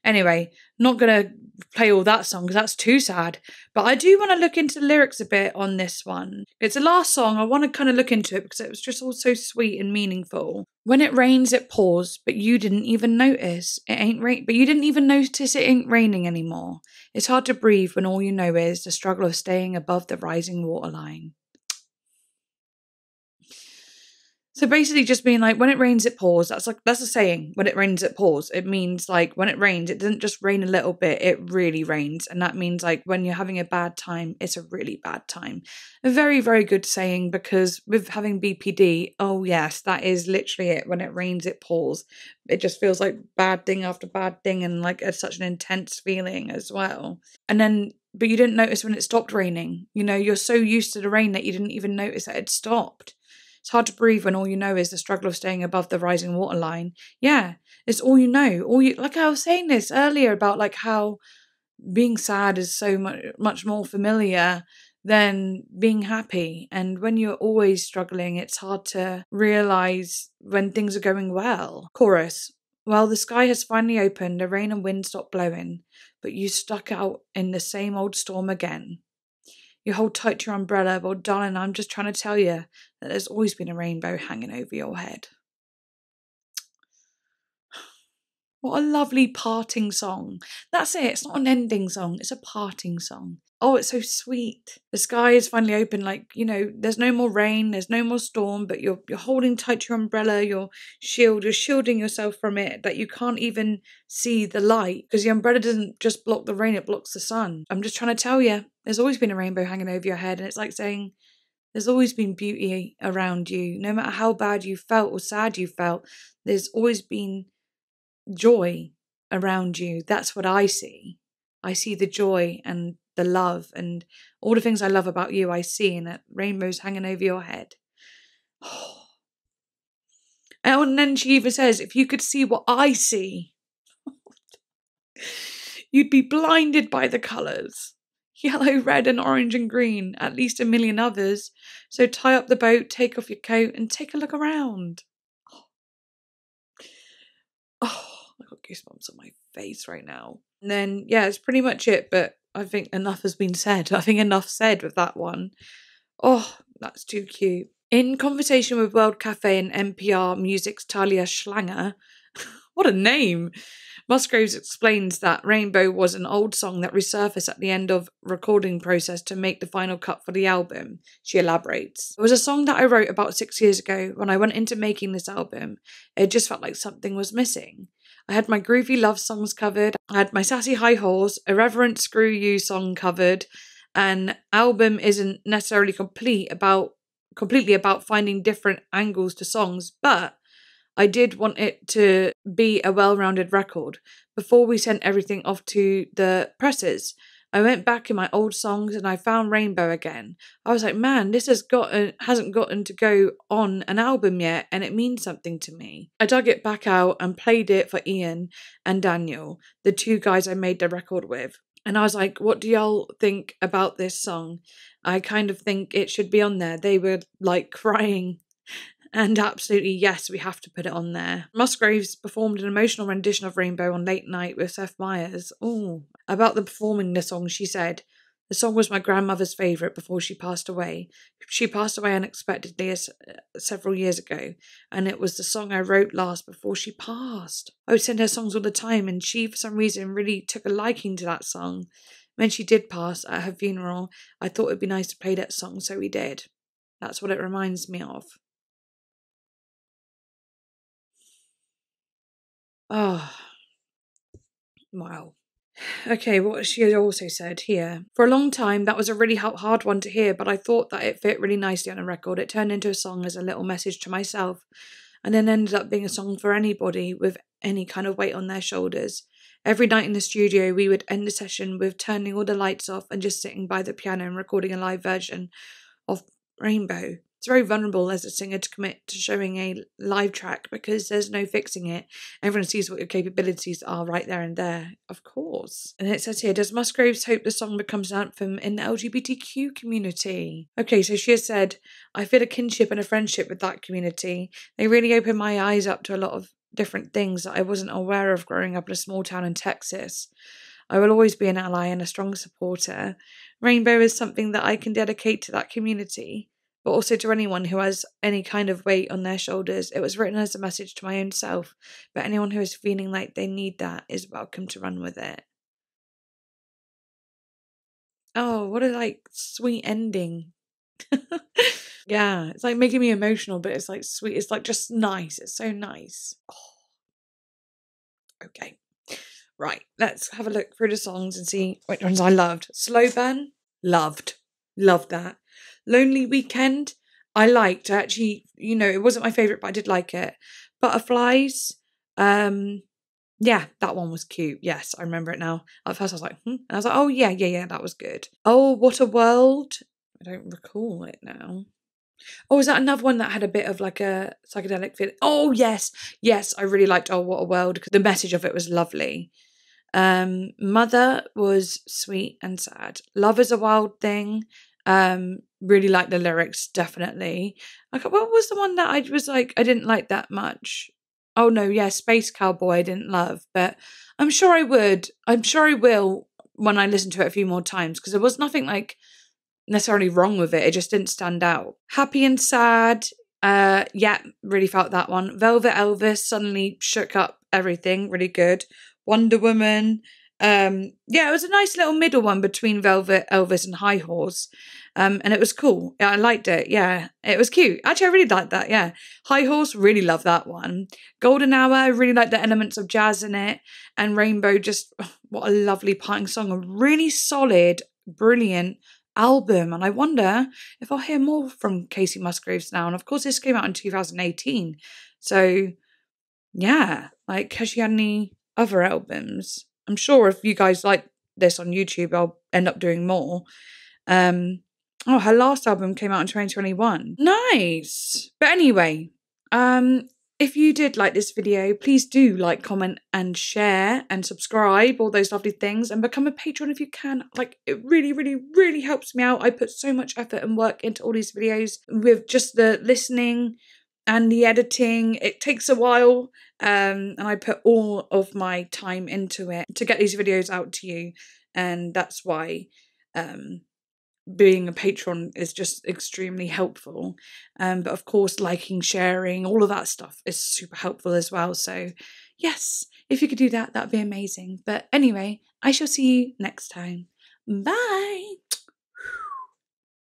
anyway, not going to play all that song because that's too sad. But I do want to look into the lyrics a bit on this one. It's the last song. I want to kind of look into it because it was just all so sweet and meaningful. When it rains, it pours, but you didn't even notice. It ain't rain, but you didn't even notice it ain't raining anymore. It's hard to breathe when all you know is the struggle of staying above the rising waterline. So basically just being like, when it rains, it pours. That's a saying. When it rains, it pours. It means like when it rains, it doesn't just rain a little bit, it really rains. And that means like when you're having a bad time, it's a really bad time. A very, very good saying because with having BPD, oh yes, that is literally it. When it rains, it pours. It just feels like bad thing after bad thing and like it's such an intense feeling as well. And then, but you didn't notice when it stopped raining. You know, you're so used to the rain that you didn't even notice that it stopped. It's hard to breathe when all you know is the struggle of staying above the rising waterline. Yeah, it's all you know. Like I was saying this earlier about like how being sad is so much more familiar than being happy. And when you're always struggling, it's hard to realize when things are going well. Chorus. Well, the sky has finally opened, the rain and wind stopped blowing, but you stuck out in the same old storm again. You hold tight to your umbrella, well, darling, I'm just trying to tell you that there's always been a rainbow hanging over your head. What a lovely parting song. That's it. It's not an ending song. It's a parting song. Oh, it's so sweet. The sky is finally open. Like, you know, there's no more rain. There's no more storm, but you're holding tight to your umbrella, your shield. You're shielding yourself from it, that you can't even see the light because the umbrella doesn't just block the rain. It blocks the sun. I'm just trying to tell you, there's always been a rainbow hanging over your head. And it's like saying, there's always been beauty around you. No matter how bad you felt or sad you felt, there's always been joy around you. That's what I see. I see the joy and the love and all the things I love about you. I see in that rainbows hanging over your head. And then she even says, if you could see what I see, you'd be blinded by the colours. Yellow, red and orange and green, at least a million others. So tie up the boat, take off your coat and take a look around. Oh, I've got goosebumps on my face right now. And then, yeah, it's pretty much it, but I think enough has been said. I think enough said with that one. Oh, that's too cute. In conversation with World Cafe and NPR Music's Talia Schlanger, what a name! Musgraves explains that Rainbow was an old song that resurfaced at the end of recording process to make the final cut for the album. She elaborates. It was a song that I wrote about 6 years ago when I went into making this album. It just felt like something was missing. I had my groovy love songs covered, I had my sassy high horse, irreverent screw you song covered, and album isn't necessarily completely about finding different angles to songs, but I did want it to be a well-rounded record. Before we sent everything off to the presses, I went back in my old songs and I found Rainbow again. I was like, man, this hasn't gotten to go on an album yet, and it means something to me. I dug it back out and played it for Ian and Daniel, the two guys I made the record with. And I was like, what do y'all think about this song? I kind of think it should be on there. They were like crying. And absolutely, yes, we have to put it on there. Musgraves performed an emotional rendition of Rainbow on Late Night with Seth Meyers. Ooh. About the performing the song, she said, the song was my grandmother's favourite before she passed away. She passed away unexpectedly several years ago, and it was the song I wrote last before she passed. I would send her songs all the time, and she, for some reason, really took a liking to that song. When she did pass at her funeral, I thought it'd be nice to play that song, so we did. That's what it reminds me of. Oh, wow. Okay, what she also said here. For a long time, that was a really hard one to hear, but I thought that it fit really nicely on a record. It turned into a song as a little message to myself, and then ended up being a song for anybody with any kind of weight on their shoulders. Every night in the studio, we would end the session with turning all the lights off and just sitting by the piano and recording a live version of Rainbow. It's very vulnerable as a singer to commit to showing a live track because there's no fixing it. Everyone sees what your capabilities are right there and there, of course. And it says here, does Musgraves hope the song becomes an anthem in the LGBTQ community? Okay, so she has said, I feel a kinship and a friendship with that community. They really opened my eyes up to a lot of different things that I wasn't aware of growing up in a small town in Texas. I will always be an ally and a strong supporter. Rainbow is something that I can dedicate to that community, but also to anyone who has any kind of weight on their shoulders. It was written as a message to my own self, but anyone who is feeling like they need that is welcome to run with it. Oh, what a sweet ending. Yeah, it's like making me emotional, but it's like sweet. It's like just nice. It's so nice. Oh. Okay. Right, let's have a look through the songs and see which ones I loved. Slow Burn, loved that. Lonely Weekend, I liked. Actually, it wasn't my favourite, but I did like it. Butterflies, yeah, that one was cute. Yes, I remember it now. At first I was like, And I was like, oh yeah, that was good. Oh, What a World. I don't recall it now. Oh, is that another one that had a bit of like a psychedelic feel? Oh, yes, I really liked Oh, What a World because the message of it was lovely. Mother was sweet and sad. Love is a Wild Thing. Really liked the lyrics, definitely. What was the one that I was like, I didn't like that much? Oh no, yeah, Space Cowboy I didn't love, but I'm sure I would. I'm sure I will when I listen to it a few more times because there was nothing like necessarily wrong with it. It just didn't stand out. Happy and Sad. Yeah, really felt that one. Velvet Elvis suddenly shook up everything. Really good. Wonder Woman. Yeah, it was a nice little middle one between Velvet Elvis and High Horse. And it was cool. Yeah, I liked it. Yeah, it was cute. Actually, I really liked that. Yeah. High Horse, really love that one. Golden Hour, I really like the elements of jazz in it. And Rainbow, just what a lovely parting song. A really solid, brilliant album. And I wonder if I'll hear more from Kacey Musgraves now. And of course, this came out in 2018. So, yeah, has she had any other albums? I'm sure if you guys like this on YouTube, I'll end up doing more. Her last album came out in 2021. Nice. But anyway, if you did like this video, please do like, comment and share and subscribe, all those lovely things, and become a patron if you can. It really, really, really helps me out. I put so much effort and work into all these videos with just the listening and the editing. It takes a while, and I put all of my time into it to get these videos out to you, and that's why being a patron is just extremely helpful. But of course, liking, sharing, all of that stuff is super helpful as well. So yes, if you could do that, that'd be amazing. But anyway, I shall see you next time. Bye.